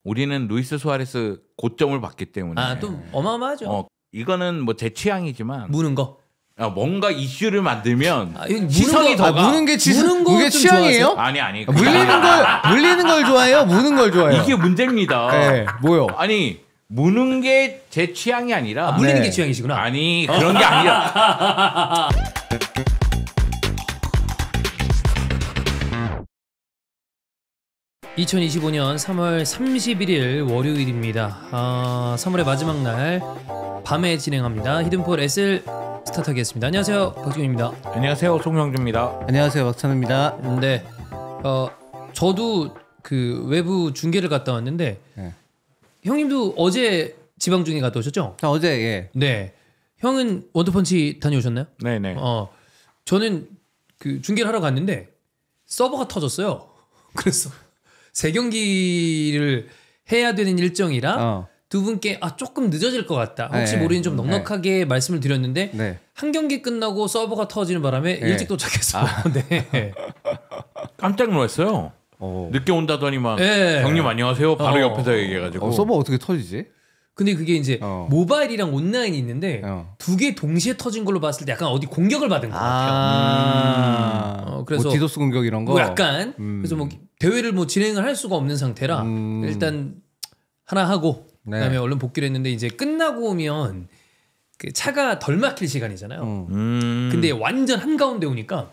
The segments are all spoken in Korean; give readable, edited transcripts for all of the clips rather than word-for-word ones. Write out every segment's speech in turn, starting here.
우리는 루이스 수아레스 고점을 봤기 때문에 또 어마어마하죠. 이거는 뭐 제 취향이지만 무는 거. 뭔가 이슈를 만들면 시선이 더 가. 무는 게 그게 취향이에요? 아니. 물리는 걸 좋아해요? 무는 걸 좋아해요? 이게 문제입니다. 네, 뭐요? 아니 무는 게 제 취향이 아니라 물리는 게 취향이시구나. 아니 그런 게 아니라 2025년 3월 31일 월요일입니다. 3월의 마지막 날 밤에 진행합니다. 히든폴 SL 스타트하겠습니다. 안녕하세요, 박지훈입니다. 안녕하세요, 송영주입니다. 안녕하세요, 박찬우입니다. 네, 저도 그 외부 중계를 갔다 왔는데 네. 형님도 어제 지방 중계 갔다 오셨죠? 어제 예. 네, 형은 원더펀치 다녀오셨나요? 네네. 저는 그 중계를 하러 갔는데 서버가 터졌어요. 그래서 3경기를 해야 되는 일정이라 두 분께 조금 늦어질 것 같다. 혹시 모르니 좀 넉넉하게 말씀을 드렸는데 한 경기 끝나고 서버가 터지는 바람에 일찍 도착했어요. 네. 깜짝 놀랐어요. 늦게 온다더니만 형님 안녕하세요. 바로 옆에서 얘기해가지고 서버 어떻게 터지지? 근데 그게 이제 모바일이랑 온라인이 있는데 두 개 동시에 터진 걸로 봤을 때 약간 어디 공격을 받은 것 같아요. 그래서 뭐 디도스 공격 이런 거. 뭐 약간 그래서 뭐 대회를 뭐 진행을 할 수가 없는 상태라 일단 하나 하고 그다음에 얼른 복귀를 했는데 이제 끝나고 오면 그 차가 덜 막힐 시간이잖아요. 근데 완전 한가운데 오니까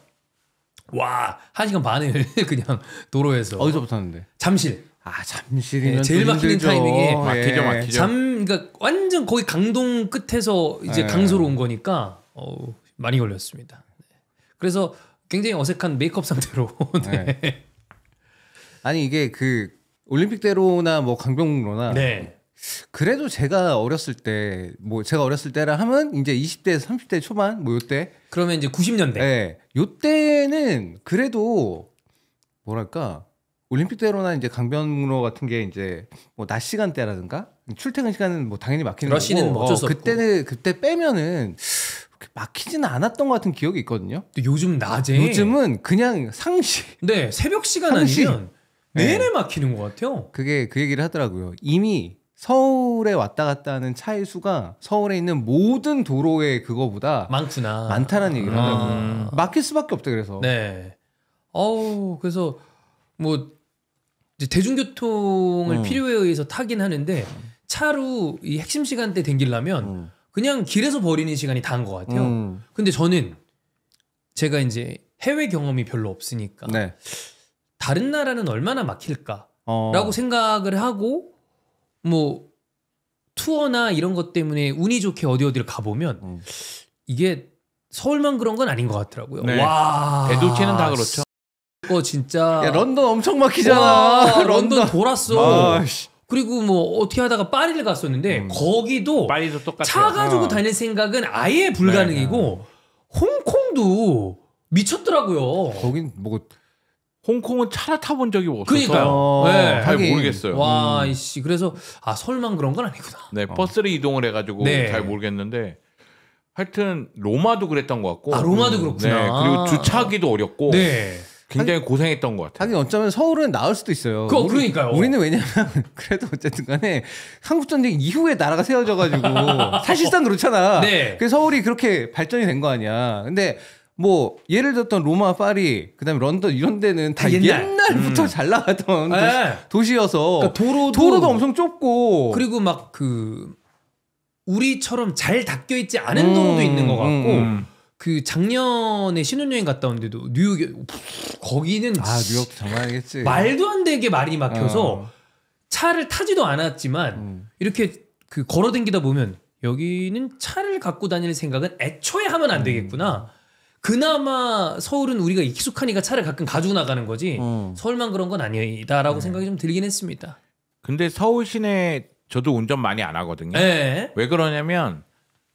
와 1시간 반을 그냥 도로에서 어디서 붙었는데? 잠실. 잠실이면 제일 막히는 타이밍에 막히죠. 그러니까 완전 거기 강동 끝에서 이제 강소로 온 거니까 많이 걸렸습니다. 그래서 굉장히 어색한 메이크업 상태로. 네. 아니 이게 그 올림픽대로나 뭐 강변북로나 그래도 제가 어렸을 때라 하면 이제 20대에서 30대 초반 뭐 요때 그러면 이제 90년대. 네. 요때는 그래도 뭐랄까 올림픽대로나 이제 강변북로 같은 게 이제 뭐 낮 시간대라든가 출퇴근 시간은 뭐 당연히 막히는 거고 러시는 어쩔 수 없고 그때 빼면은 막히지는 않았던 것 같은 기억이 있거든요. 또 요즘 낮에 요즘은 그냥 상시. 네, 새벽 시간 아니면 내내 막히는 것 같아요. 그게 그 얘기를 하더라고요. 이미 서울에 왔다 갔다 하는 차의 수가 서울에 있는 모든 도로의 그거보다 많다는 얘기를 하더라고요. 막힐 수밖에 없다 그래서. 네. 그래서 뭐 이제 대중교통을 필요에 의해서 타긴 하는데 차로 이 핵심 시간대 댕기려면 그냥 길에서 버리는 시간이 다인 것 같아요. 근데 저는 제가 이제 해외 경험이 별로 없으니까 다른 나라는 얼마나 막힐까라고 생각을 하고 뭐 투어나 이런 것 때문에 운이 좋게 어디를 가보면 이게 서울만 그런 건 아닌 것 같더라고요. 와, 대도시는 다 그렇죠. 진짜 야, 런던 엄청 막히잖아. 와, 런던 돌았어. 그리고 뭐 어떻게 하다가 파리를 갔었는데 거기도 똑같아요. 차 가지고 다닐 생각은 아예 불가능이고 홍콩도 미쳤더라고요. 거긴 뭐 홍콩은 차를 타본 적이 없어서 그러니까요. 잘 모르겠어요. 와, 이씨. 그래서 서울만 그런 건 아니구나. 네, 버스를 이동을 해가지고 잘 모르겠는데 하여튼 로마도 그랬던 것 같고. 로마도 그렇구나. 네, 그리고 주차하기도 어렵고. 굉장히 고생했던 것 같아요. 하긴 어쩌면 서울은 나을 수도 있어요. 그러니까요. 우리는 왜냐면 그래도 어쨌든 간에 한국전쟁 이후에 나라가 세워져가지고 사실상 그렇잖아. 그래서 서울이 그렇게 발전이 된 거 아니야. 근데 뭐 예를 들었던 로마, 파리, 그다음에 런던 이런 데는 다 옛날부터 잘 나가던 도시여서 그러니까 도로도 엄청 좁고 그리고 막 그 우리처럼 잘 닦여 있지 않은 도로도 있는 것 같고 그 작년에 신혼여행 갔다 온데도 뉴욕에 거기는 뉴욕 장난이겠지. 말도 안 되게 많이 막혀서 차를 타지도 않았지만 이렇게 그 걸어다니다 보면 여기는 차를 갖고 다닐 생각은 애초에 하면 안 되겠구나. 그나마 서울은 우리가 익숙하니까 차를 가끔 가지고 나가는 거지 서울만 그런 건 아니다라고 생각이 좀 들긴 했습니다. 근데 서울 시내 저도 운전 많이 안 하거든요. 왜 그러냐면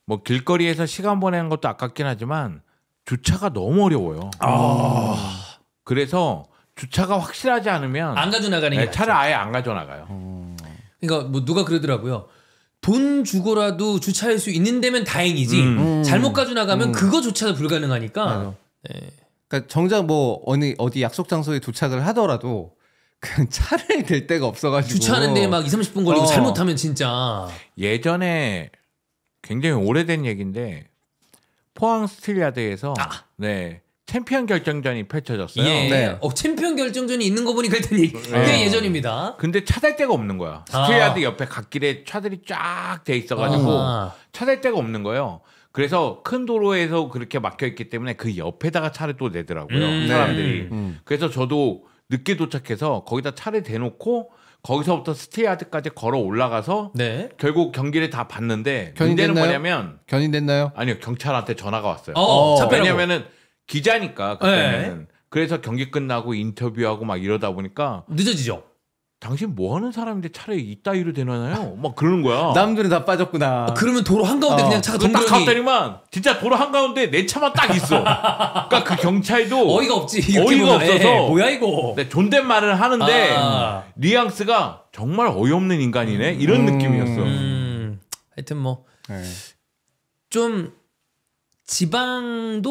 뭐 길거리에서 시간 보내는 것도 아깝긴 하지만 주차가 너무 어려워요. 그래서 주차가 확실하지 않으면 안 가져 나가는 게 차를 아예 안 가져 나가요. 그러니까 뭐 누가 그러더라고요. 돈 주고라도 주차할 수 있는 데면 다행이지. 잘못 가져 나가면 그거조차도 불가능하니까. 그러니까 정작 뭐 어디 약속 장소에 도착을 하더라도 그 차를 댈 데가 없어가지고 주차하는데 막 2-30분 걸리고 잘못하면 진짜. 예전에 굉장히 오래된 얘기인데 포항 스틸야드에서 네. 챔피언 결정전이 펼쳐졌어요. 예. 네. 챔피언 결정전이 있는 거 보니까 일단 꽤 예전입니다. 근데 차댈 데가 없는 거야. 스틸야드 옆에 갓길에 차들이 쫙 돼 있어가지고 차댈 데가 없는 거예요. 그래서 큰 도로에서 그렇게 막혀 있기 때문에 그 옆에다가 차를 또 내더라고요. 사람들이. 그래서 저도 늦게 도착해서 거기다 차를 대놓고 거기서부터 스틸야드까지 걸어 올라가서 네. 결국 경기를 다 봤는데 문제는 뭐냐면 견인됐나요? 아니요, 경찰한테 전화가 왔어요. 왜냐면은 기자니까 그때는. 네. 그래서 경기 끝나고 인터뷰하고 막 이러다 보니까 늦어지죠. 당신 뭐 하는 사람인데 차를 이따위로 대놔요? 막 그러는 거야. 남들은 다 빠졌구나. 그러면 도로 한가운데 그냥 차가 딱 갔더니만 진짜 도로 한가운데 내 차만 딱 있어. 그러니까 그 경찰도 어이가 없지. 어이가 없어서 뭐야 이거. 네, 존댓말을 하는데 뉘앙스가 정말 어이없는 인간이네 이런 느낌이었어. 하여튼 뭐 좀 지방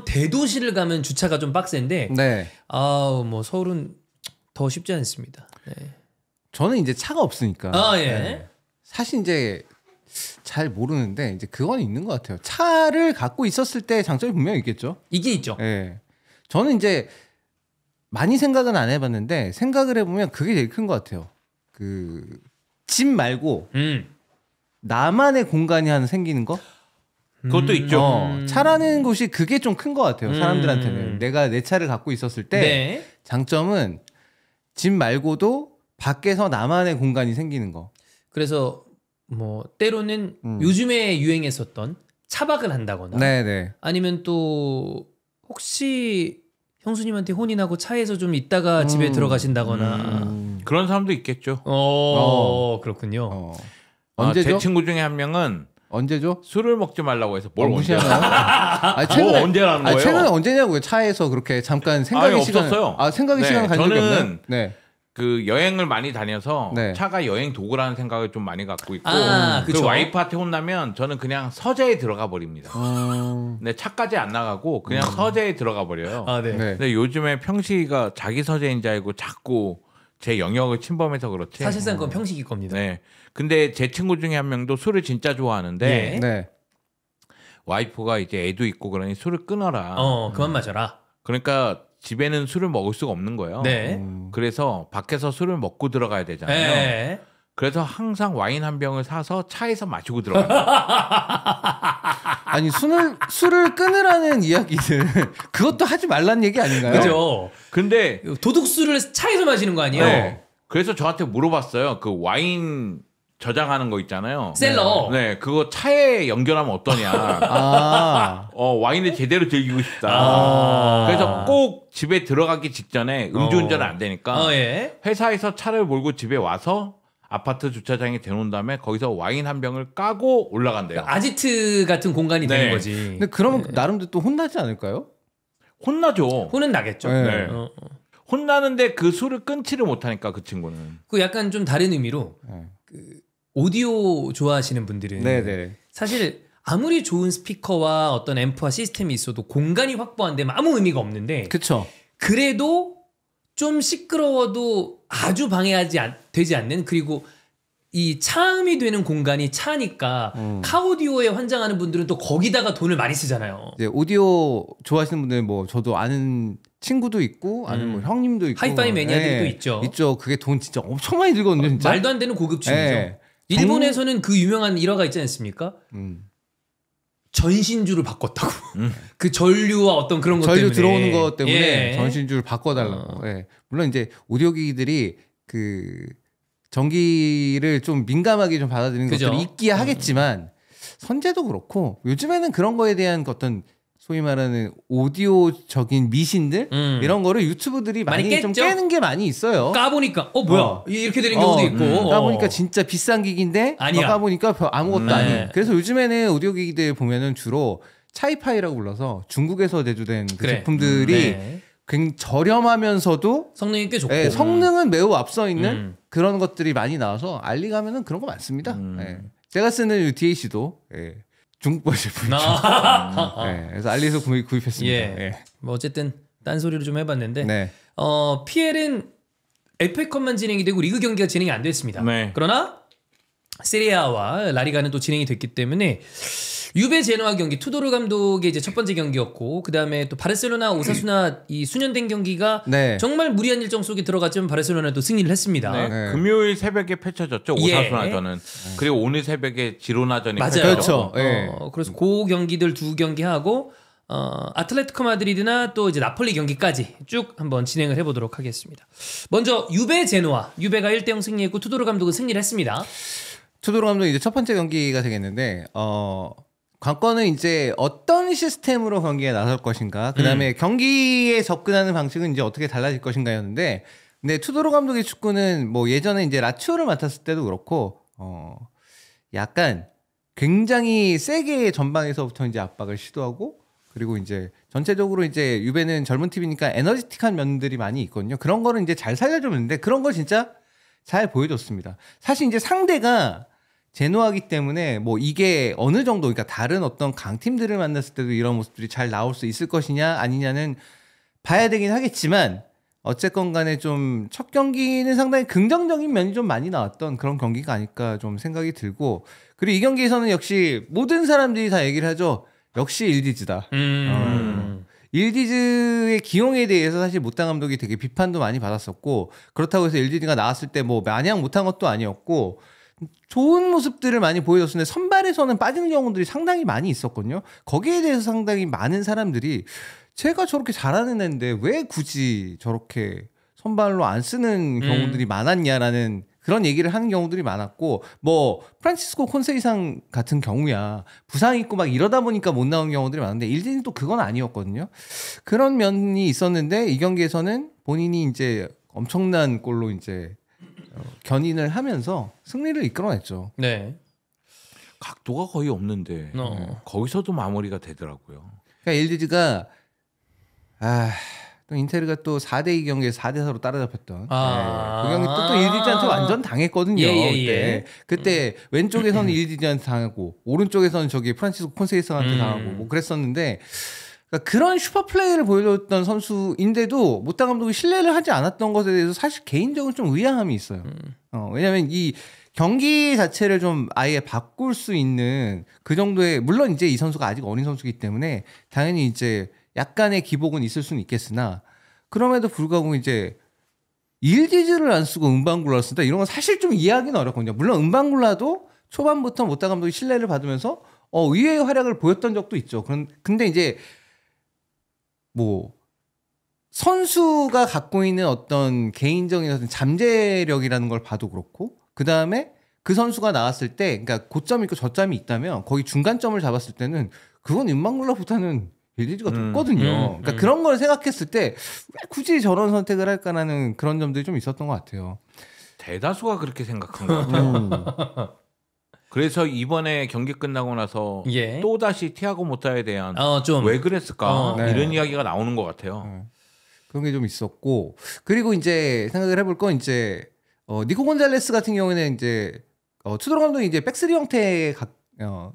대도시를 가면 주차가 좀 빡센데 네. 뭐 서울은 더 쉽지 않습니다. 네. 저는 이제 차가 없으니까. 예. 네. 사실 이제 잘 모르는데 이제 그건 있는 것 같아요. 차를 갖고 있었을 때 장점이 분명히 있겠죠. 이게 있죠. 네. 저는 이제 많이 생각은 안 해봤는데 생각을 해보면 그게 제일 큰 것 같아요. 그 집 말고 나만의 공간이 하나 생기는 거. 그것도 있죠. 차라는 곳이 그게 좀 큰 것 같아요. 사람들한테는 내가 내 차를 갖고 있었을 때 네. 장점은 집 말고도 밖에서 나만의 공간이 생기는 거. 그래서 뭐 때로는 요즘에 유행했었던 차박을 한다거나 네네. 아니면 또 혹시 형수님한테 혼이 나고 차에서 좀 있다가 집에 들어가신다거나 그런 사람도 있겠죠. 그렇군요. 언제죠? 제 친구 중에 한 명은 언제죠? 술을 먹지 말라고 해서 뭘 언제 하나요? 최근에 언제라는 거예요? 최근에 언제냐고요? 차에서 그렇게 잠깐 생각의 시간 없었어요. 생각의 시간 가진 적이 없나요? 네. 그 여행을 많이 다녀서 차가 여행 도구라는 생각을 좀 많이 갖고 있고 그 와이프한테 혼나면 저는 그냥 서재에 들어가 버립니다. 네, 차까지 안 나가고 그냥 서재에 들어가 버려요. 네. 근데 요즘에 평식이가 자기 서재인 줄 알고 자꾸 제 영역을 침범해서 그렇지. 사실상 그건 평식이 겁니다. 네. 근데 제 친구 중에 한 명도 술을 진짜 좋아하는데 네. 와이프가 이제 애도 있고 그러니 술을 끊어라. 그만 마셔라. 그러니까 집에는 술을 먹을 수가 없는 거예요. 네. 그래서 밖에서 술을 먹고 들어가야 되잖아요. 네. 그래서 항상 와인 한 병을 사서 차에서 마시고 들어가요. 아니 술을 끊으라는 이야기는 그것도 하지 말란 얘기 아닌가요? 그죠. 근데 도둑술을 차에서 마시는 거 아니에요? 네. 그래서 저한테 물어봤어요. 그 와인 저장하는 거 있잖아요. 셀러. 네, 그거 차에 연결하면 어떠냐. 와인을 제대로 즐기고 싶다. 그래서 꼭 집에 들어가기 직전에 음주운전은 안 되니까 회사에서 차를 몰고 집에 와서 아파트 주차장에 대놓은 다음에 거기서 와인 한 병을 까고 올라간대요. 아지트 같은 공간이 되는 거지. 근데 그러면 나름대로 또 혼나지 않을까요? 혼나죠. 혼은 나겠죠. 네. 혼나는데 그 술을 끊지를 못하니까 그 친구는. 그 약간 좀 다른 의미로 그 오디오 좋아하시는 분들은 사실 아무리 좋은 스피커와 어떤 앰프와 시스템이 있어도 공간이 확보 안 되면 아무 의미가 없는데 그쵸. 그래도 좀 시끄러워도 아주 되지 않는 그리고 이 차음이 되는 공간이 차니까 카오디오에 환장하는 분들은 또 거기다가 돈을 많이 쓰잖아요. 이제 오디오 좋아하시는 분들은 뭐 저도 아는 친구도 있고 아는 뭐 형님도 있고 하이파이 매니아들도 있죠. 있죠. 그게 돈 진짜 엄청 많이 들거든요. 진짜. 말도 안 되는 고급층이죠. 일본에서는 그 유명한 일화가 있지 않습니까? 전신주를 바꿨다고. 그 전류와 어떤 그런 것 전류 때문에. 들어오는 것 때문에 전신주를 바꿔달라고. 물론 이제 오디오 기기들이 그 전기를 좀 민감하게 좀 받아들이는 것들이 있기야 하겠지만 선재도 그렇고 요즘에는 그런 거에 대한 어떤 소위 말하는 오디오적인 미신들 이런 거를 유튜브들이 많이 좀 깨는 게 많이 있어요. 까보니까 뭐야 이렇게 되는 경우도 있고 까보니까 진짜 비싼 기기인데 아니야. 까보니까 아무것도 아니. 그래서 요즘에는 오디오 기기들 보면은 주로 차이파이라고 불러서 중국에서 제조된 그 제품들이 굉장히 저렴하면서도 성능이 꽤 좋고 성능은 매우 앞서 있는 그런 것들이 많이 나와서 알리 가면은 그런 거 많습니다. 제가 쓰는 DAC도 중국발 제품이죠. 그래서 알리에서 구입했습니다. 뭐 어쨌든 딴소리를 좀 해봤는데 PL은 FA컵만 진행이 되고 리그 경기가 진행이 안 됐습니다. 네. 그러나 세리아와 라리가는 또 진행이 됐기 때문에 유베 제노아 경기 투도르 감독의 이제 첫 번째 경기였고 그 다음에 또 바르셀로나 오사수나 이 수년된 경기가 네. 정말 무리한 일정 속에 들어갔지만 바르셀로나도 승리를 했습니다. 네. 네. 금요일 새벽에 펼쳐졌죠 오사수나전은. 그리고 오늘 새벽에 지로나전이 맞아요. 펼쳐졌죠. 그렇죠. 네. 그래서 그 경기들 두 경기 하고 아틀레티코 마드리드나 또 이제 나폴리 경기까지 쭉 한번 진행을 해보도록 하겠습니다. 먼저 유베 제노아 유베가 1대0 승리했고 투도르 감독은 승리를 했습니다. 투도르 감독이 이제 첫 번째 경기가 되겠는데 관건은 이제 어떤 시스템으로 경기에 나설 것인가, 그 다음에 경기에 접근하는 방식은 이제 어떻게 달라질 것인가였는데, 근데 투도르 감독의 축구는 뭐 예전에 이제 라치오를 맡았을 때도 그렇고, 약간 굉장히 세게 전방에서부터 이제 압박을 시도하고, 그리고 이제 전체적으로 이제 유베는 젊은 팀이니까 에너지틱한 면들이 많이 있거든요. 그런 거를 이제 잘 살려줬는데 그런 걸 진짜 잘 보여줬습니다. 사실 이제 상대가 제노아기 때문에 뭐 이게 어느 정도, 그러니까 다른 어떤 강팀들을 만났을 때도 이런 모습들이 잘 나올 수 있을 것이냐 아니냐는 봐야 되긴 하겠지만, 어쨌건 간에 좀 첫 경기는 상당히 긍정적인 면이 좀 많이 나왔던 그런 경기가 아닐까 좀 생각이 들고, 그리고 이 경기에서는 역시 모든 사람들이 다 얘기를 하죠. 역시 일디즈다. 일디즈의 기용에 대해서 사실 모타 감독이 되게 비판도 많이 받았었고, 그렇다고 해서 일디즈가 나왔을 때 뭐 마냥 못한 것도 아니었고 좋은 모습들을 많이 보여줬는데 선발에서는 빠지는 경우들이 상당히 많이 있었거든요. 거기에 대해서 상당히 많은 사람들이 제가 저렇게 잘하는 애인데 왜 굳이 저렇게 선발로 안 쓰는 경우들이 많았냐라는 그런 얘기를 하는 경우들이 많았고, 뭐 프란치스코 콘세이상 같은 경우야 부상 있고 막 이러다 보니까 못 나온 경우들이 많은데 일진이 또 그건 아니었거든요. 그런 면이 있었는데 이 경기에서는 본인이 이제 엄청난 골로 이제 견인을 하면서 승리를 이끌어냈죠. 네. 각도가 거의 없는데 거기서도 마무리가 되더라고요. 그러니까 일디즈가 또 인테르가 또 4대2 경기에서 4대4로 따라잡혔던 그 경기 또 일디즈한테 완전 당했거든요. 그때 왼쪽에서는 일디즈한테 당하고 오른쪽에서는 저기 프란치스코 콘세이상한테 당하고 뭐 그랬었는데, 그러니까 그런 슈퍼 플레이를 보여줬던 선수인데도 모타 감독이 신뢰를 하지 않았던 것에 대해서 사실 개인적으로 좀 의아함이 있어요. 왜냐하면 이 경기 자체를 좀 아예 바꿀 수 있는 그 정도의, 물론 이제 이 선수가 아직 어린 선수이기 때문에 당연히 이제 약간의 기복은 있을 수는 있겠으나, 그럼에도 불구하고 이제 일디즈를 안 쓰고 은방굴라를 쓴다, 이런 건 사실 좀 이해하기는 어렵거든요. 물론 은방굴라도 초반부터 모타 감독이 신뢰를 받으면서 의외의 활약을 보였던 적도 있죠. 근데 이제 뭐 선수가 갖고 있는 어떤 개인적인 어떤 잠재력이라는 걸 봐도 그렇고, 그 다음에 그 선수가 나왔을 때, 그러니까 고점이 있고 저점이 있다면 거의 중간점을 잡았을 때는 그건 은방굴라보다는 일디즈가 높거든요. 그러니까 그런 걸 생각했을 때 왜 굳이 저런 선택을 할까라는 그런 점들이 좀 있었던 것 같아요. 대다수가 그렇게 생각한 것 같아요. 그래서 이번에 경기 끝나고 나서 또 다시 티아고 모타에 대한 왜 그랬을까 이런 이야기가 나오는 것 같아요. 그런 게 좀 있었고, 그리고 이제 생각을 해볼 건 이제 니코 곤잘레스 같은 경우에는 이제 투도르 감독이 이제 백스리 형태의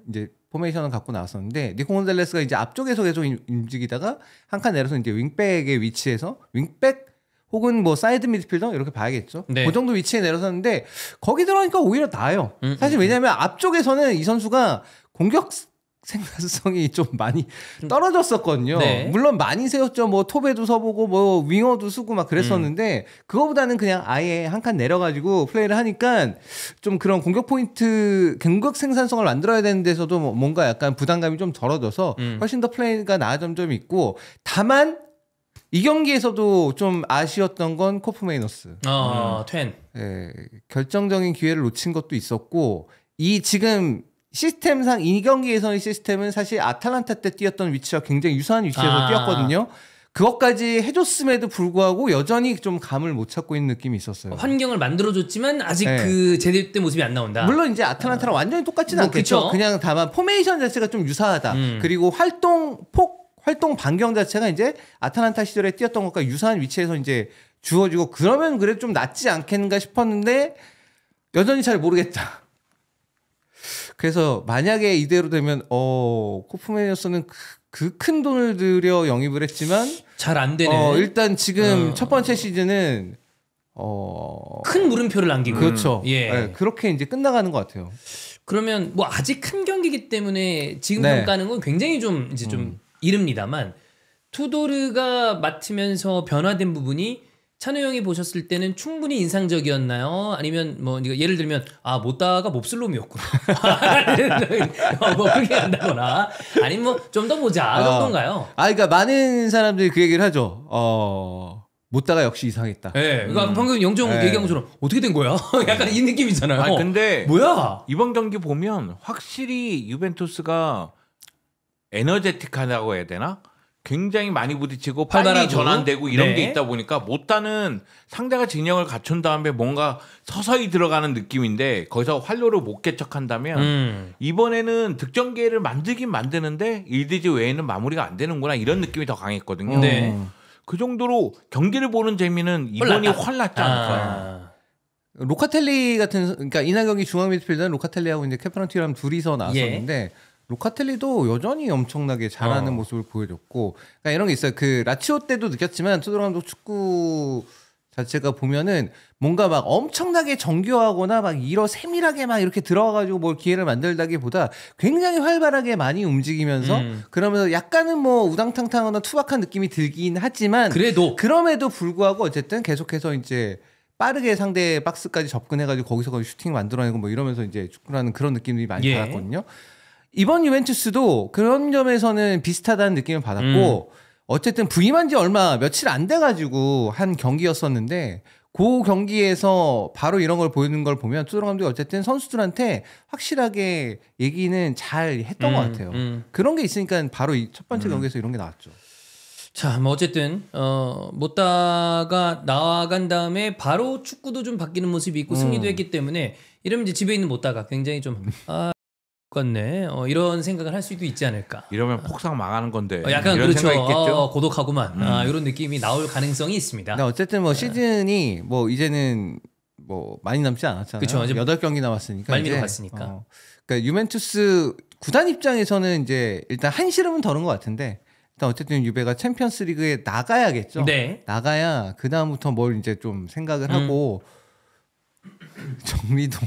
이제 포메이션을 갖고 나왔었는데, 니코 곤잘레스가 이제 앞쪽에서 계속 움직이다가 한 칸 내려서 이제 윙백의 위치에서 윙백 혹은 뭐 사이드 미드필더 이렇게 봐야겠죠. 네. 그 정도 위치에 내려섰는데 거기 들어가니까 오히려 나아요. 사실 왜냐하면 앞쪽에서는 이 선수가 공격 생산성이 좀 많이 떨어졌었거든요. 네. 물론 많이 세웠죠. 뭐 톱에도 서보고 뭐 윙어도 쓰고 막 그랬었는데 그거보다는 그냥 아예 한 칸 내려가지고 플레이를 하니까 좀 그런 공격 포인트, 공격 생산성을 만들어야 되는 데서도 뭔가 약간 부담감이 좀 덜어져서 훨씬 더 플레이가 나아진 점이 있고, 다만 이 경기에서도 좀 아쉬웠던 건 코프 메이너스. 튼. 결정적인 기회를 놓친 것도 있었고, 이 지금 시스템상 이 경기에서의 시스템은 사실 아탈란타 때 뛰었던 위치와 굉장히 유사한 위치에서 뛰었거든요. 그것까지 해줬음에도 불구하고 여전히 좀 감을 못 찾고 있는 느낌이 있었어요. 환경을 만들어줬지만 아직 그 제대된 모습이 안 나온다. 물론 이제 아탈란타랑 완전히 똑같지는 않겠죠. 그쵸? 그냥 다만 포메이션 자체가 좀 유사하다. 그리고 활동 반경 자체가 이제 아탈란타 시절에 뛰었던 것과 유사한 위치에서 이제 주어지고, 그러면 그래도 좀 낫지 않겠는가 싶었는데 여전히 잘 모르겠다. 그래서 만약에 이대로 되면 코프메이너스는 그 큰 돈을 들여 영입을 했지만 잘 안 되는. 일단 지금 첫 번째 시즌은 큰 물음표를 남기고 그렇죠. 예. 네, 그렇게 이제 끝나가는 것 같아요. 그러면 뭐 아직 큰 경기이기 때문에 지금 네. 평가하는 건 굉장히 좀 이제 좀 이릅니다만 투도르가 맡으면서 변화된 부분이 찬우 형이 보셨을 때는 충분히 인상적이었나요? 아니면 뭐 예를 들면 못다가 몹쓸 놈이었구나. 뭐 그렇게 한다거나 아니면 뭐 좀 더 보자 정도인가요? 그러니까 많은 사람들이 그 얘기를 하죠. 못다가 역시 이상했다. 네, 그러니까 방금 영정 얘기한 것처럼 어떻게 된 거야? 약간 이 느낌이잖아요. 아니, 근데 뭐야? 이번 경기 보면 확실히 유벤투스가 에너제틱하다고 해야 되나? 굉장히 많이 부딪히고 빨리 전환되고 이런 게 있다 보니까 못다는 상대가 진영을 갖춘 다음에 뭔가 서서히 들어가는 느낌인데 거기서 활로를 못 개척한다면 이번에는 득점 기회를 만들긴 만드는데 일디지 외에는 마무리가 안 되는구나 이런 느낌이 더 강했거든요. 네. 그 정도로 경기를 보는 재미는 이번이 훨 낫지 않을까. 로카텔리 같은 그러니까 이날 경기 중앙 미드필더는 로카텔리하고 이제 케프란티랑 둘이서 나왔었는데 로카텔리도 여전히 엄청나게 잘하는 모습을 보여줬고 그러니까 이런 게 있어요. 그 라치오 때도 느꼈지만 투도르 감독 축구 자체가 보면은 뭔가 막 엄청나게 정교하거나 막 세밀하게 막 이렇게 들어가가지고 뭘 기회를 만들다기보다 굉장히 활발하게 많이 움직이면서 그러면서 약간은 뭐 우당탕탕하거나 투박한 느낌이 들긴 하지만 그럼에도 불구하고 어쨌든 계속해서 이제 빠르게 상대 박스까지 접근해가지고 거기서 거의 슈팅 만들어내고 뭐 이러면서 이제 축구라는 그런 느낌들이 많이 받았거든요. 이번 유벤투스도 그런 점에서는 비슷하다는 느낌을 받았고 어쨌든 부임한 지 며칠 안 돼가지고 한 경기였었는데 그 경기에서 바로 이런 걸 보이는 걸 보면 투도르 감독이 어쨌든 선수들한테 확실하게 얘기는 잘 했던 것 같아요. 그런 게 있으니까 바로 이 첫 번째 경기에서 이런 게 나왔죠. 자, 뭐 어쨌든 못다가 나간 다음에 바로 축구도 좀 바뀌는 모습이 있고 승리도 했기 때문에 이러면 이제 집에 있는 못다가 굉장히 좀 같네. 이런 생각을 할 수도 있지 않을까. 이러면 폭삭 망하는 건데. 약간 이런 그렇죠. 생각이 있겠죠. 고독하구만. 이런 느낌이 나올 가능성이 있습니다. 어쨌든 뭐 시즌이 뭐 이제는 뭐 많이 남지 않았잖아요. 그쵸, 8경기 남았으니까. 말미로 갔으니까. 그러니까 유벤투스 구단 입장에서는 이제 일단 한시름은 더는 것 같은데 일단 어쨌든 유베가 챔피언스리그에 나가야겠죠. 네. 나가야 그 다음부터 뭘 이제 좀 생각을 하고 정리도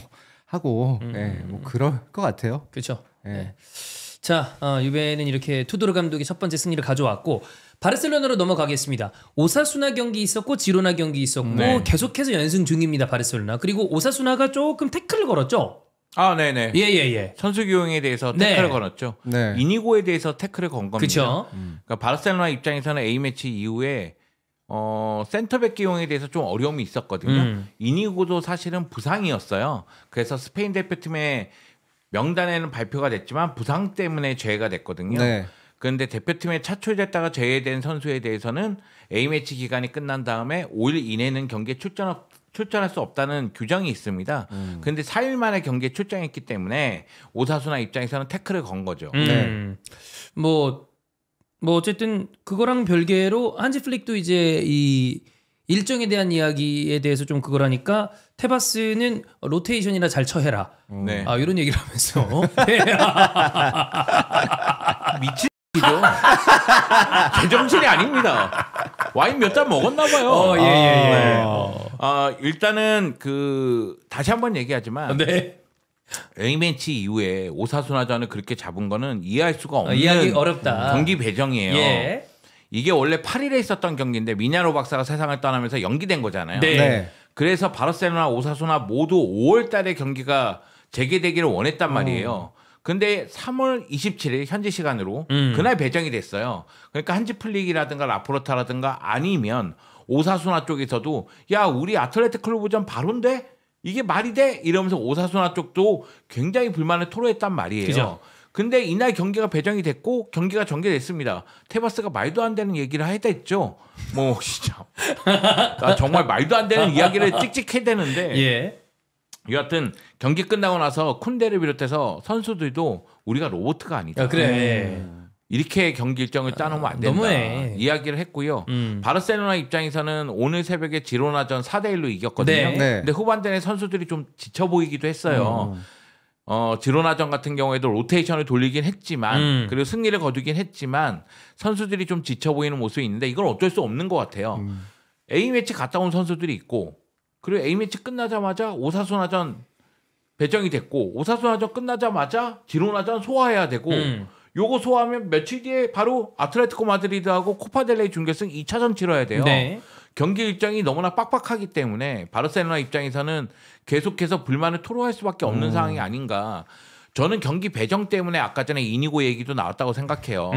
하고 뭐 그럴 것 같아요. 그렇죠. 네. 자, 유베는 이렇게 투도르 감독이 첫 번째 승리를 가져왔고 바르셀로나로 넘어가겠습니다. 오사수나 경기 있었고 지로나 경기 있었고 계속해서 연승 중입니다. 바르셀로나. 그리고 오사수나가 조금 태클을 걸었죠. 네네. 예. 선수 교용에 대해서 태클을 걸었죠. 네. 이니고에 대해서 태클을 건 겁니다. 그렇죠. 그러니까 바르셀로나 입장에서는 A매치 이후에 센터백 기용에 대해서 좀 어려움이 있었거든요. 이니고도 사실은 부상이었어요. 그래서 스페인 대표팀의 명단에는 발표가 됐지만 부상 때문에 제외가 됐거든요. 네. 그런데 대표팀에 차출됐다가 제외된 선수에 대해서는 A매치 기간이 끝난 다음에 5일 이내는 경기에 출전할 수 없다는 규정이 있습니다. 그런데 4일 만에 경기에 출장했기 때문에 오사수나 입장에서는 태클을 건 거죠. 뭐 어쨌든 그거랑 별개로 한지 플릭도 이제 이 일정에 대한 이야기에 대해서 좀 그걸 하니까 테바스는 로테이션이나 잘 쳐해라. 네. 이런 얘기를 하면서 미친이죠. 제정신이 아닙니다. 와인 몇 잔 먹었나 봐요. 일단은 다시 한번 얘기하지만 A매치 이후에 오사수나전을 그렇게 잡은 거는 이해할 수가 없는 이해하기 어렵다. 경기 배정이에요. 이게 원래 8일에 있었던 경기인데 미냐노 박사가 세상을 떠나면서 연기된 거잖아요. 네. 그래서 바르셀로나, 오사수나 모두 5월 달에 경기가 재개되기를 원했단 말이에요. 근데 3월 27일 현지 시간으로 그날 배정이 됐어요. 그러니까 한지 플릭이라든가 라포르타라든가 아니면 오사수나 쪽에서도 야 우리 아틀레틱 클루브전 바로인데 이게 말이 돼? 이러면서 오사수나 쪽도 굉장히 불만을 토로했단 말이에요. 그죠? 근데 이날 경기가 배정이 됐고 경기가 전개됐습니다. 테바스가 말도 안 되는 얘기를 했댔죠. 뭐 진짜 정말 말도 안 되는 이야기를 찍찍 해대는데 여하튼 경기 끝나고 나서 쿤데를 비롯해서 선수들도 우리가 로봇가 아니다. 그래. 이렇게 경기 일정을 짜놓으면 안 된다. 너무해. 이야기를 했고요. 바르셀로나 입장에서는 오늘 새벽에 지로나전 4대1로 이겼거든요. 근데 후반전에 선수들이 좀 지쳐 보이기도 했어요. 지로나전 같은 경우에도 로테이션을 돌리긴 했지만 그리고 승리를 거두긴 했지만 선수들이 좀 지쳐 보이는 모습이 있는데 이건 어쩔 수 없는 것 같아요. A매치 갔다 온 선수들이 있고 그리고 A매치 끝나자마자 오사수나전 배정이 됐고 오사수나전 끝나자마자 지로나전 소화해야 되고 요거 소화하면 며칠 뒤에 바로 아틀레티코 마드리드하고 코파델레이 준결승 2차전 치러야 돼요. 네. 경기 일정이 너무나 빡빡하기 때문에 바르셀로나 입장에서는 계속해서 불만을 토로할 수밖에 없는 상황이 아닌가. 저는 경기 배정 때문에 아까 전에 이니고 얘기도 나왔다고 생각해요.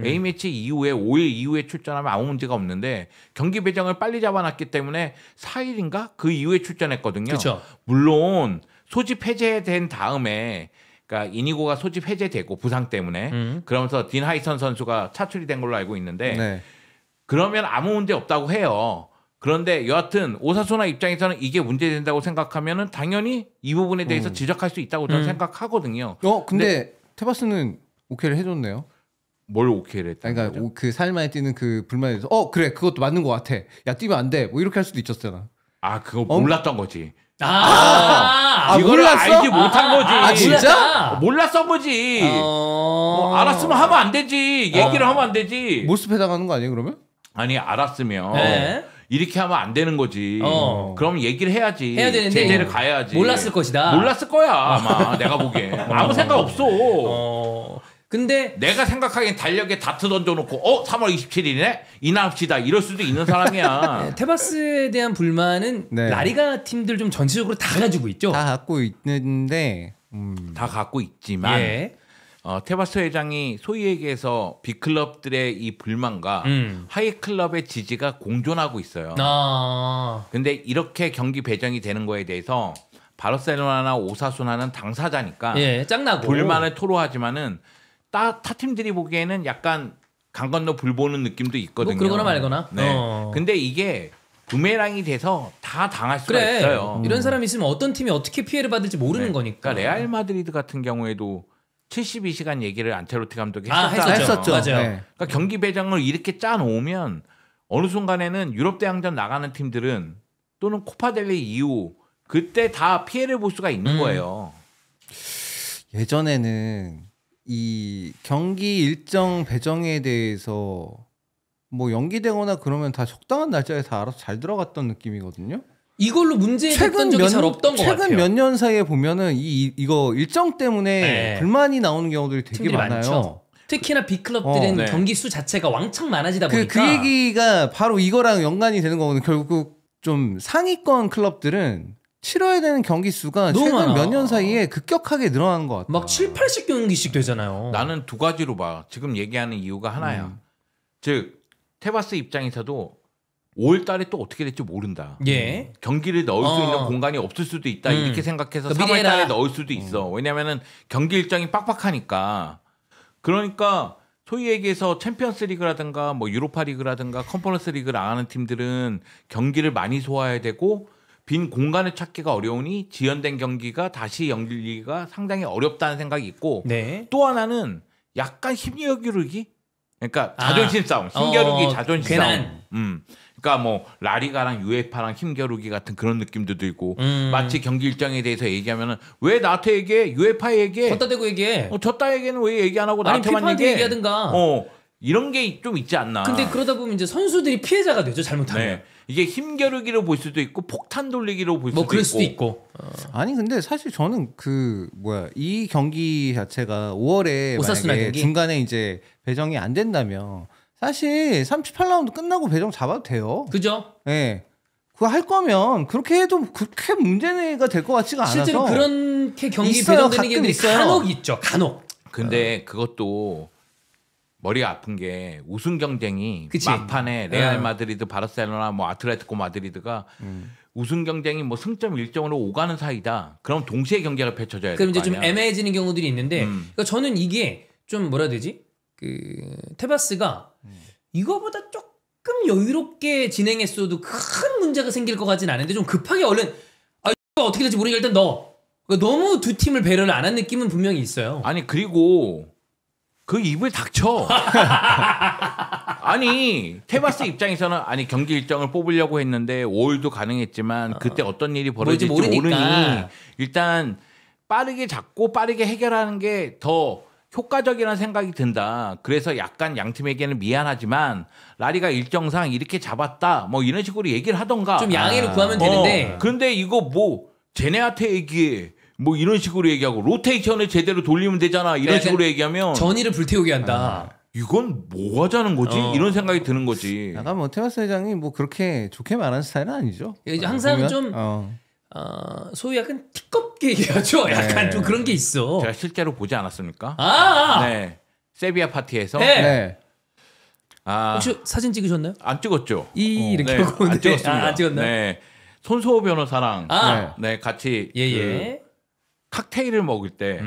A매치 이후에 5일 이후에 출전하면 아무 문제가 없는데 경기 배정을 빨리 잡아놨기 때문에 4일인가? 그 이후에 출전했거든요. 그쵸. 물론 소집 해제된 다음에 그러니까 이니고가 소집 해제되고 부상 때문에 그러면서 딘 하이선 선수가 차출이 된 걸로 알고 있는데 네. 그러면 아무 문제 없다고 해요. 그런데 여하튼 오사수나 입장에서는 이게 문제된다고 생각하면은 당연히 이 부분에 대해서 지적할 수 있다고 저는 생각하거든요. 근데 테바스는 오케이를 해줬네요. 뭘 오케이를 했다? 그러니까 그 4일 만에 뛰는 그 불만에 대해서 그래 그것도 맞는 것 같아. 야 뛰면 안 돼. 뭐 이렇게 할 수도 있었잖아. 아 그거 몰랐던 거지. 이거를 몰랐어? 알지 못한 거지. 아 진짜? 몰랐던 거지. 뭐 알았으면 하면 안 되지. 얘기를 하면 안 되지. 몰수해당하는 거 아니에요 그러면? 아니 알았으면 이렇게 하면 안 되는 거지. 그럼 얘기를 해야지. 해야 되는데 제재를 가야지. 몰랐을 것이다. 몰랐을 거야 아마 내가 보기엔. 아무 생각 없어. 근데 내가 생각하기엔 달력에 다트 던져놓고 3월 27일이네? 이날합시다 이럴 수도 있는 사람이야. 테바스에 대한 불만은 네. 라리가 팀들 좀 전체적으로 다 가지고 있죠. 다 갖고 있는데 다 갖고 있지만 예. 테바스 회장이 소위 얘기해서 빅클럽들의 이 불만과 하이클럽의 지지가 공존하고 있어요. 근데 이렇게 경기 배정이 되는 거에 대해서 바르셀로나나 오사수나는 당사자니까 예, 짱나고 불만을 토로하지만은 타 팀들이 보기에는 약간 강 건너 불 보는 느낌도 있거든요. 뭐 그러거나 말거나. 네. 근데 이게 부메랑이 돼서 다 당할 수가 있어요. 이런 사람이 있으면 어떤 팀이 어떻게 피해를 받을지 모르는 네. 거니까. 그러니까 레알 마드리드 같은 경우에도 72시간 얘기를 안첼로티 감독이 했었죠. 맞아요. 네. 그러니까 경기 배정을 이렇게 짜 놓으면 어느 순간에는 유럽 대항전 나가는 팀들은 또는 코파델레이 이후 그때 다 피해를 볼 수가 있는 거예요. 예전에는 이 경기 일정 배정에 대해서 뭐 연기되거나 그러면 다 적당한 날짜에 다 알아서 잘 들어갔던 느낌이거든요. 이걸로 문제됐던 적이 잘 없던 것 같아요. 최근 몇 년 사이에 보면은 이거 일정 때문에 불만이 나오는 경우들이 되게 많아요. 많죠. 특히나 빅클럽들은 경기 수 자체가 왕창 많아지다 보니까 그 얘기가 바로 이거랑 연관이 되는 거거든요. 결국 좀 상위권 클럽들은 치러야 되는 경기 수가 최근 몇 년 사이에 급격하게 늘어나는 것 같아요. 막 7, 80경기씩 되잖아요. 나는 두 가지로 봐. 지금 얘기하는 이유가 하나야. 즉 테바스 입장에서도 5월 달에 또 어떻게 될지 모른다. 예. 경기를 넣을 수 있는 공간이 없을 수도 있다. 이렇게 생각해서 3월 달에 넣을 수도 있어. 왜냐면은 경기 일정이 빡빡하니까. 그러니까 소위 얘기해서 챔피언스 리그라든가 뭐 유로파 리그라든가 컨퍼런스 리그를 나가는 팀들은 경기를 많이 소화해야 되고 빈 공간을 찾기가 어려우니 지연된 경기가 다시 연기가 상당히 어렵다는 생각이 있고 또 하나는 약간 힘겨루기? 그러니까 자존심 싸움, 힘겨루기 자존심 싸움. 그러니까 뭐 라리가랑 유에파랑 힘겨루기 같은 그런 느낌도 들고 마치 경기 일정에 대해서 얘기하면은 왜 나한테 얘기해? 유에파에 얘기해? 졌다 대고 얘기해. 졌다 얘기는 왜 얘기 안 하고 나한테만 얘기해? 얘기하든가. 이런 게 좀 있지 않나. 근데 그러다 보면 이제 선수들이 피해자가 되죠. 잘못하면. 네. 이게 힘겨루기로 볼 수도 있고 폭탄 돌리기로 볼 수도 있고. 그럴 수도 있고. 아니 근데 사실 저는 이 경기 자체가 5월에 만약에 중간에 이제 배정이 안 된다면 사실 38라운드 끝나고 배정 잡아도 돼요. 그죠? 네. 그거 할 거면 그렇게 해도 그렇게 문제가 될 것 같지가 않아서. 실제로 그렇게 경기 배정되는 경우들이 간혹 있죠. 간혹. 근데 그것도 머리가 아픈 게 우승 경쟁이 막판에 레알 마드리드, 바르셀로나, 뭐 아틀레티코 마드리드가 우승 경쟁이 뭐 승점 1점으로 오가는 사이다. 그럼 동시에 경기가 펼쳐져야 돼. 그럼 이제 좀 애매해지는 경우들이 있는데, 그러니까 저는 이게 좀 뭐라 해야 되지? 테바스가 이거보다 조금 여유롭게 진행했어도 큰 문제가 생길 것 같진 않은데 좀 급하게 얼른 이거 어떻게 될지 모르니까 일단 넣어. 그러니까 너무 두 팀을 배려를 안 한 느낌은 분명히 있어요. 아니 그리고 그 입을 닥쳐. 아니 테바스 입장에서는 아니 경기 일정을 뽑으려고 했는데 5월도 가능했지만 그때 어떤 일이 벌어질지 모르니 일단 빠르게 잡고 빠르게 해결하는 게 더 효과적이라는 생각이 든다. 그래서 약간 양 팀에게는 미안하지만 라리가 일정상 이렇게 잡았다. 뭐 이런 식으로 얘기를 하던가. 좀 양해를 구하면 되는데. 그런데 이거 뭐 쟤네한테 얘기해. 뭐 이런 식으로 얘기하고 로테이션을 제대로 돌리면 되잖아. 이런 식으로 얘기하면 전의를 불태우게 한다. 이건 뭐 하자는 거지? 이런 생각이 드는 거지. 약간 뭐 테마스 회장이 뭐 그렇게 좋게 말하는 스타일은 아니죠. 항상 보면? 좀 소위 약간 티껍게 얘기하죠. 약간 네. 좀 그런 게 있어. 제가 실제로 보지 않았습니까? 네. 세비야 파티에서. 네. 네. 혹시 사진 찍으셨나요? 안 찍었죠. 이렇게 네, 하고 안 찍었습니다. 안 찍었나요? 네. 손소호 변호사랑 네, 같이 그 칵테일을 먹을 때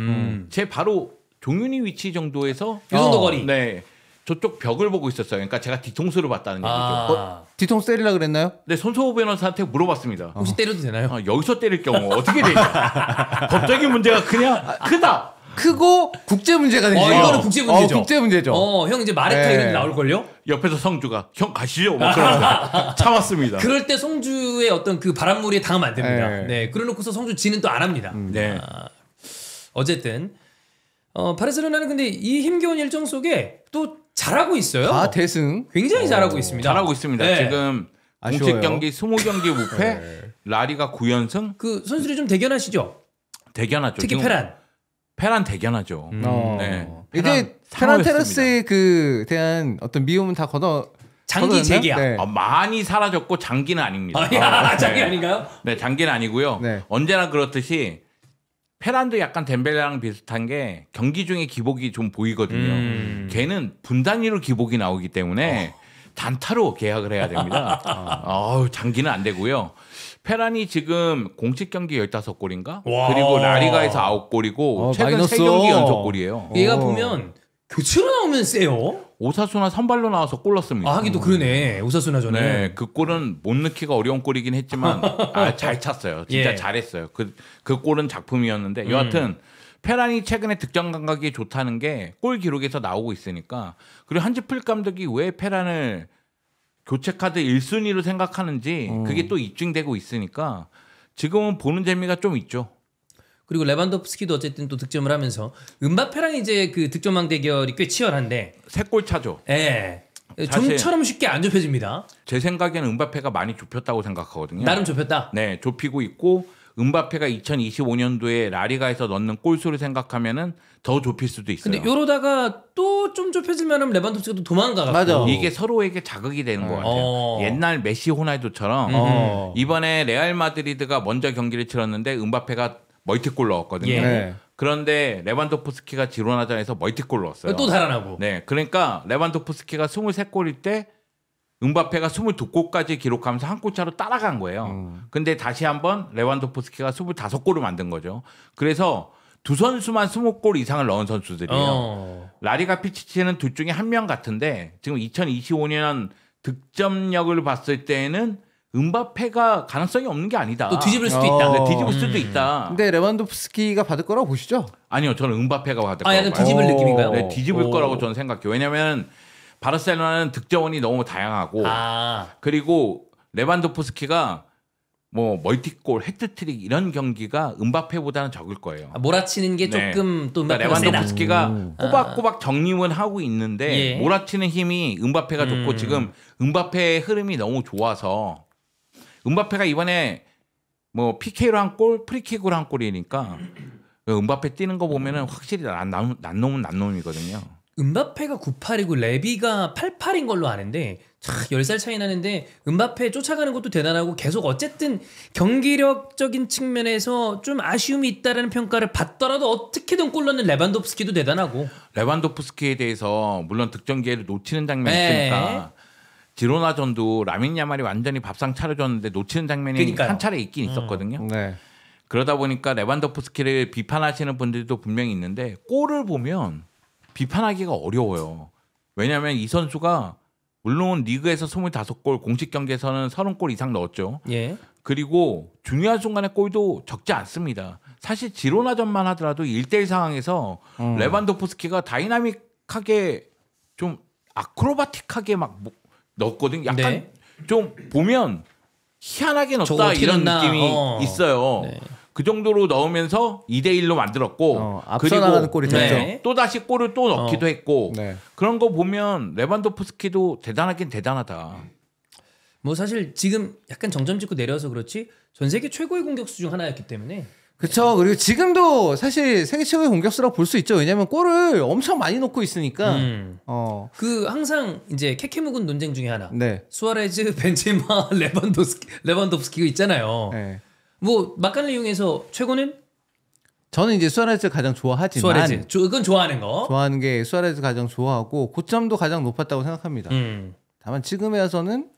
제 바로 종윤이 위치 정도에서 이 정도 거리. 네. 저쪽 벽을 보고 있었어요. 그러니까 제가 뒤통수를 봤다는 얘기죠. 뒤통수 때리려고 그랬나요? 네, 손소호 변호사한테 물어봤습니다. 혹시 때려도 되나요? 여기서 때릴 경우 어떻게 되냐? 법적인 문제가 그냥 크다. 크고 국제 문제가 되죠. 이거는 국제 문제죠. 국제 문제죠. 형 이제 마레카 이런 게 나올 걸요? 옆에서 성주가 형 가시죠. 뭐 그런 참았습니다. 그럴 때 성주의 어떤 그 바람물이에 당하면 안 됩니다. 네, 그래놓고서 성주 지는 또 안 합니다. 네. 어쨌든 바르셀로나는 근데 이 힘겨운 일정 속에 또 잘하고 있어요. 다 대승. 굉장히 잘하고 있습니다. 잘하고 있습니다. 네. 지금 공식 경기 20경기 무패, 라리가 9연승. 그 선수들이 좀 대견하시죠? 대견하죠. 특히 페란 대견하죠. 네. 이제 페란 테라스에 그 대한 어떤 미움은 다 장기 재계약. 네. 많이 사라졌고 장기는 아닙니다. 장기 아닌가요? 네, 장기는 아니고요. 네. 언제나 그렇듯이 페란도 약간 덴벨레랑 비슷한 게 경기 중에 기복이 좀 보이거든요. 걔는 분단위로 기복이 나오기 때문에 단타로 계약을 해야 됩니다. 장기는 안 되고요. 페란이 지금 공식 경기 15골인가? 그리고 라리가에서 9골이고 최근 마이너스. 3경기 연속골이에요. 얘가 보면 교체로 나오면 세요. 오사수나 선발로 나와서 골 넣었습니다. 하긴 또 그러네. 오사수나 전에. 네, 그 골은 못 넣기가 어려운 골이긴 했지만 잘 찼어요. 진짜 잘했어요. 그 골은 작품이었는데 여하튼 페란이 최근에 득점 감각이 좋다는 게 골 기록에서 나오고 있으니까. 그리고 한지플릭 감독이 왜 페란을 교체 카드 1순위로 생각하는지 그게 또 입증되고 있으니까 지금은 보는 재미가 좀 있죠. 그리고 레반도프스키도 어쨌든 또 득점을 하면서 은바페랑 이제 그 득점왕 대결이 꽤 치열한데 3골 차죠. 네. 좀처럼 쉽게 안 좁혀집니다. 제 생각에는 은바페가 많이 좁혔다고 생각하거든요. 나름 좁혔다. 네, 좁히고 있고 은바페가 2025년도에 라리가에서 넣는 골수를 생각하면은 더 좁힐 수도 있어요. 근데 이러다가 또 좀 좁혀지면은 레반도프스키도 도망가고 맞아. 이게 서로에게 자극이 되는 것 같아요. 옛날 메시 호날두처럼 이번에 레알 마드리드가 먼저 경기를 치렀는데 은바페가 멀티골 넣었거든요. 네. 그런데 레반도프스키가 지로나전에서 멀티골 넣었어요. 또 달아나고. 네, 그러니까 레반도프스키가 23골일 때 은바페가 22골까지 기록하면서 한 골 차로 따라간 거예요. 근데 다시 한번 레반도프스키가 25골을 만든 거죠. 그래서 두 선수만 20골 이상을 넣은 선수들이에요. 라리가 피치치는 둘 중에 한 명 같은데 지금 2025년 득점력을 봤을 때는 은바페가 가능성이 없는 게 아니다. 또 뒤집을 수도 있다. 네, 뒤집을 수도 있다. 근데 레반도프스키가 받을 거라고 보시죠? 아니요, 저는 은바페가 받을 거라고 약간 뒤집을 느낌인가요? 네, 뒤집을 거라고 저는 생각해요. 왜냐하면 바르셀로나는 득점원이 너무 다양하고 그리고 레반도프스키가 뭐 멀티골, 해트트릭 이런 경기가 은바페보다는 적을 거예요. 몰아치는 게 조금 또 그러니까 레반도프스키가 꼬박꼬박 정림은 하고 있는데 몰아치는 힘이 은바페가 좋고 지금 은바페의 흐름이 너무 좋아서 은바페가 이번에 뭐 PK로 한 골, 프리킥으로 한 골이니까 은바페 뛰는 거 보면은 확실히 난놈은 난놈이거든요. 은바페가 98이고 레비가 88인 걸로 아는데 10살 차이 나는데 은바페 쫓아가는 것도 대단하고 계속 어쨌든 경기력적인 측면에서 좀 아쉬움이 있다라는 평가를 받더라도 어떻게든 골 넣는 레반도프스키도 대단하고 레반도프스키에 대해서 물론 득점 기회를 놓치는 장면이 있으니까 지로나전도 라민 야말이 완전히 밥상 차려줬는데 놓치는 장면이 한 차례 있긴 있었거든요. 네. 그러다 보니까 레반도프스키를 비판하시는 분들도 분명히 있는데 골을 보면 비판하기가 어려워요. 왜냐하면 이 선수가 물론 리그에서 25골, 공식 경기에서는 30골 이상 넣었죠. 그리고 중요한 순간에 골도 적지 않습니다. 사실 지로나전만 하더라도 1대1 상황에서 레반도프스키가 다이나믹하게 좀 아크로바틱하게 막 넣었거든요. 약간 좀 보면 희한하게 넣었다 이런 느낌이 있어요. 그 정도로 넣으면서 2대1로 만들었고 앞서 나가는 골이 됐죠. 네. 또 다시 골을 또 넣기도 했고 네. 그런 거 보면 레반도프스키도 대단하긴 대단하다. 뭐 사실 지금 약간 정점 찍고 내려서 그렇지 전 세계 최고의 공격수 중 하나였기 때문에 그렇죠. 그리고 지금도 사실 세계 최고의 공격수라고 볼 수 있죠. 왜냐하면 골을 엄청 많이 넣고 있으니까. 그 항상 이제 캐캐묵은 논쟁 중에 하나. 네. 수아레즈, 벤제마, 레반도프스키가 있잖아요. 네. 뭐 막간을 이용해서 최고는 저는 이제 수아레즈 가장 좋아하지만 수아레즈. 그건 좋아하는 거. 좋아하는 게 수아레즈 가장 좋아하고 고점도 가장 높았다고 생각합니다. 다만 지금에 와서는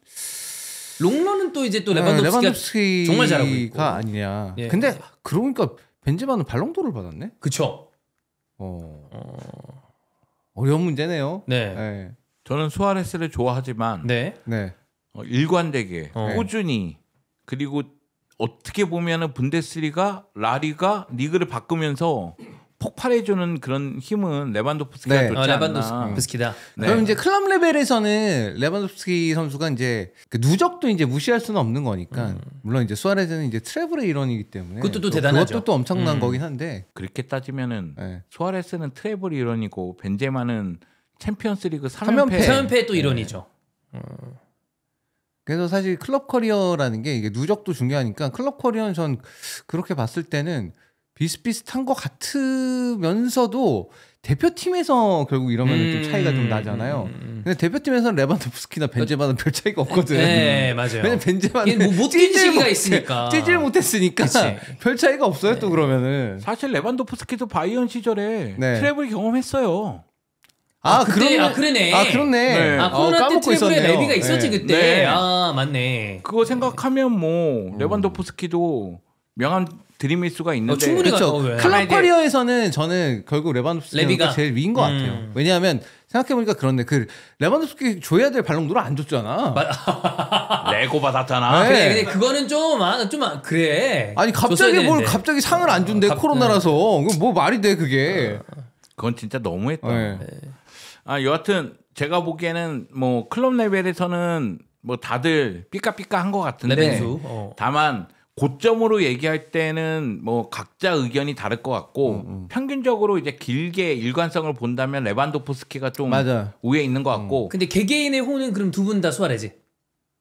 롱런은 또 이제 또 레반도프스키가 정말 잘하고 있고 아니냐. 예. 근데 그러니까 벤제마는 발롱도르를 받았네. 그쵸. 어려운 문제네요. 네. 네. 저는 수아레스를 좋아하지만 네. 일관되게 꾸준히 그리고 어떻게 보면은 분데스리가 라리가 리그를 바꾸면서 폭발해주는 그런 힘은 레반도프스키가 네. 좋지 않나. 레반도프스키다. 네. 그럼 이제 클럽 레벨에서는 레반도프스키 선수가 이제 그 누적도 이제 무시할 수는 없는 거니까 물론 이제 수아레즈는 이제 트래블의 일원이기 때문에 그것도 또 대단하죠. 그것도 또 엄청난 거긴 한데 그렇게 따지면은 네. 수아레스는 트래블 일원이고 벤제마는 챔피언스리그 3연패 3연패 또 일원이죠. 그래서 사실 클럽 커리어라는 게 이게 누적도 중요하니까 클럽 커리어는 전 그렇게 봤을 때는 비슷비슷한 것 같으면서도 대표팀에서 결국 이러면 좀 차이가 좀 나잖아요. 근데 대표팀에서는 레반도프스키나 벤제마는 별 차이가 없거든. 네, 맞아요. 왜냐면 벤제마는 못 뛴 시기가 있으니까. 뛰질 못했으니까 별 차이가 없어요. 또 그러면은 사실 레반도프스키도 바이언 시절에 네. 트래블 경험했어요. 그러네. 그렇네. 네. 코로나 때 트래블에 있었네요. 레비가 있었지 네. 그때. 네. 맞네. 그거 생각하면 뭐 레반도프스키도 명함 드림일 수가 있는데 충분히 그렇죠. 왜? 클럽 커리어에서는 저는 결국 레반도프스키가 레비가 제일 위인 것 같아요. 왜냐하면 생각해보니까 그런데 그 레반도프스키 줘야 될 발롱도르 안 줬잖아. 레고 받았잖아. 네. 그래, 근데 그거는 좀 그래. 아니 갑자기 뭘 갑자기 상을 안 준대 코로나라서 뭐 말이 돼 그게. 그건 진짜 너무했다. 네. 여하튼 제가 보기에는 뭐 클럽 레벨에서는 뭐 다들 삐까삐까한 것 같은데 레벤수. 다만 고점으로 얘기할 때는 뭐 각자 의견이 다를 것 같고 평균적으로 이제 길게 일관성을 본다면 레반도프스키가 좀 맞아. 위에 있는 것 같고 근데 개개인의 호는 그럼 두 분 다 수아레즈.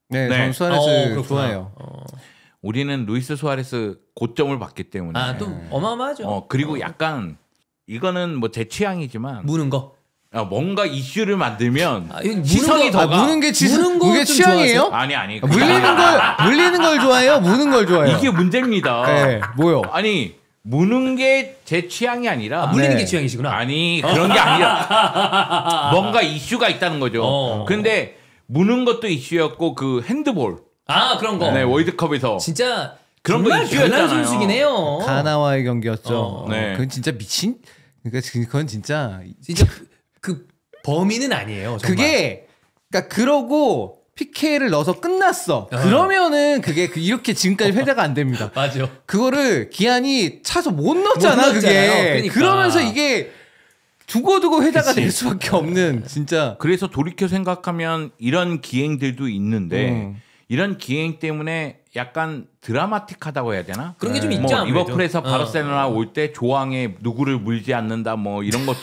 네, 네. 전 수아레즈 그렇구나. 좋아해요. 우리는 루이스 수아레스 고점을 봤기 때문에 또 어마어마하죠. 그리고 약간 이거는 뭐 제 취향이지만 무는 거. 뭔가 이슈를 만들면 무는 시선이 거- 더가 무는 게 무는 거 그게 좀 취향이에요? 아니 물리는 걸 좋아해요? 무는 걸 좋아해요? 이게 문제입니다. 네, 뭐요? 아니 무는 게 제 취향이 아니라 물리는 네. 게 취향이시구나. 아니 그런 게 아니라 뭔가 이슈가 있다는 거죠. 근데 무는 것도 이슈였고 그 핸드볼 그런 거. 네, 월드컵에서 진짜 그런 거 정말 별난 이슈였잖아요. 선수긴 해요. 가나와의 경기였죠. 네. 그건 진짜 미친. 그건 진짜 진짜 그 범인은 아니에요. 정말. 그러니까 그러고 PK를 넣어서 끝났어. 그러면은 그게 이렇게 지금까지 회자가 안 됩니다. 맞아. 그거를 기한이 차서 못 넣었잖아. 못 그게. 넣었잖아요. 그러니까. 그러면서 이게 두고두고 회자가 될 수밖에 없는 진짜. 그래서 돌이켜 생각하면 이런 기행들도 있는데 이런 기행 때문에 약간 드라마틱하다고 해야 되나? 그런 게 좀 있죠. 뭐 아무래도. 리버풀에서 바르셀로나 올 때 조항에 누구를 물지 않는다 뭐 이런 것도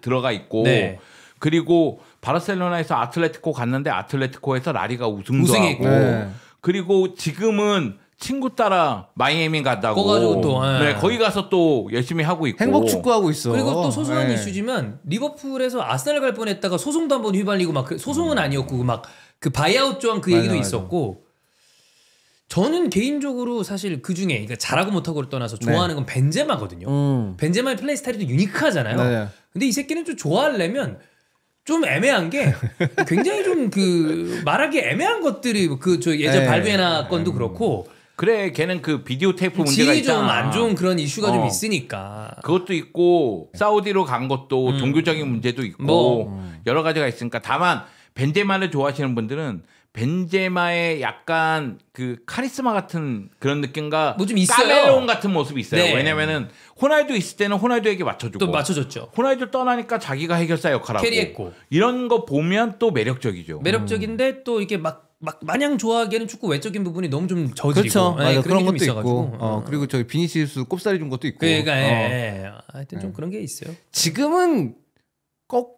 들어가 있고 네. 그리고 바르셀로나에서 아틀레티코 갔는데 아틀레티코에서 라리가 우승도 우승했고. 하고 네. 그리고 지금은 친구 따라 마이애미 간다고 그거 가지고 또, 네, 거기 가서 또 열심히 하고 있고 행복 축구하고 있어. 그리고 또 소소한 네. 이슈지만 리버풀에서 아스날 갈 뻔했다가 소송도 한번 휘발리고 막 소송은 아니었고 막 그 바이아웃 조항 그 얘기도 맞아. 있었고 저는 개인적으로 사실 그 중에 그러니까 잘하고 못하고를 떠나서 좋아하는 건 벤제마거든요. 벤제마의 플레이 스타일이 또 유니크하잖아요. 네. 근데 이 새끼는 좀 좋아하려면 좀 애매한 게 굉장히 좀 그 말하기 애매한 것들이 그 저 예전 네. 발베나 건도 그렇고 그래 걔는 그 비디오 테이프 문제가 질이 있잖아. 좀 안 좋은 그런 이슈가 좀 있으니까. 그것도 있고 사우디로 간 것도 종교적인 문제도 있고 뭐. 여러 가지가 있으니까 다만 벤제마를 좋아하시는 분들은 벤제마의 약간 그 카리스마 같은 그런 느낌과 뭐좀 있어요. 까멜론 같은 모습이 있어요. 네. 왜냐면은 호날두 있을 때는 호날두에게 맞춰주고 또 맞춰줬죠. 호날두 떠나니까 자기가 해결사 역할하고 캐리했고. 이런 거 보면 또 매력적이죠. 매력적인데 또 이게 막 막 마냥 좋아하기에는 축구 외적인 부분이 너무 좀 저질이고 그렇죠. 네, 그런 것도 있어가지고. 있고 그리고 저기 비니시우스 꼽사리 준 것도 있고 그러니까 하여튼 좀 그런 게 있어요. 지금은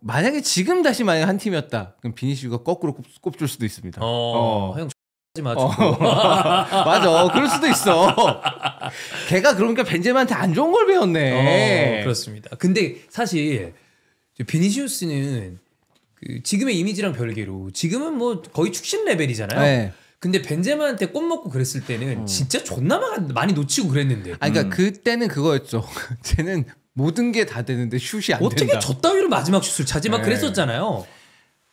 만약에 지금 다시 만약에 한 팀이었다 그럼 비니시우스가 거꾸로 꼽줄 수도 있습니다. 형 하지 마. 맞아. 그럴 수도 있어. 걔가 그러니까 벤제마한테 안 좋은 걸 배웠네. 그렇습니다. 근데 사실 비니시우스는 그 지금의 이미지랑 별개로 지금은 뭐 거의 축신 레벨이잖아요. 네. 근데 벤제마한테 꽃 먹고 그랬을 때는 진짜 존나 많이 놓치고 그랬는데. 그러니까 그때는 그거였죠. 쟤는 모든 게 다 되는데 슛이 안 어떻게 된다. 저 따위로 마지막 슛을 차지 막 그랬었잖아요.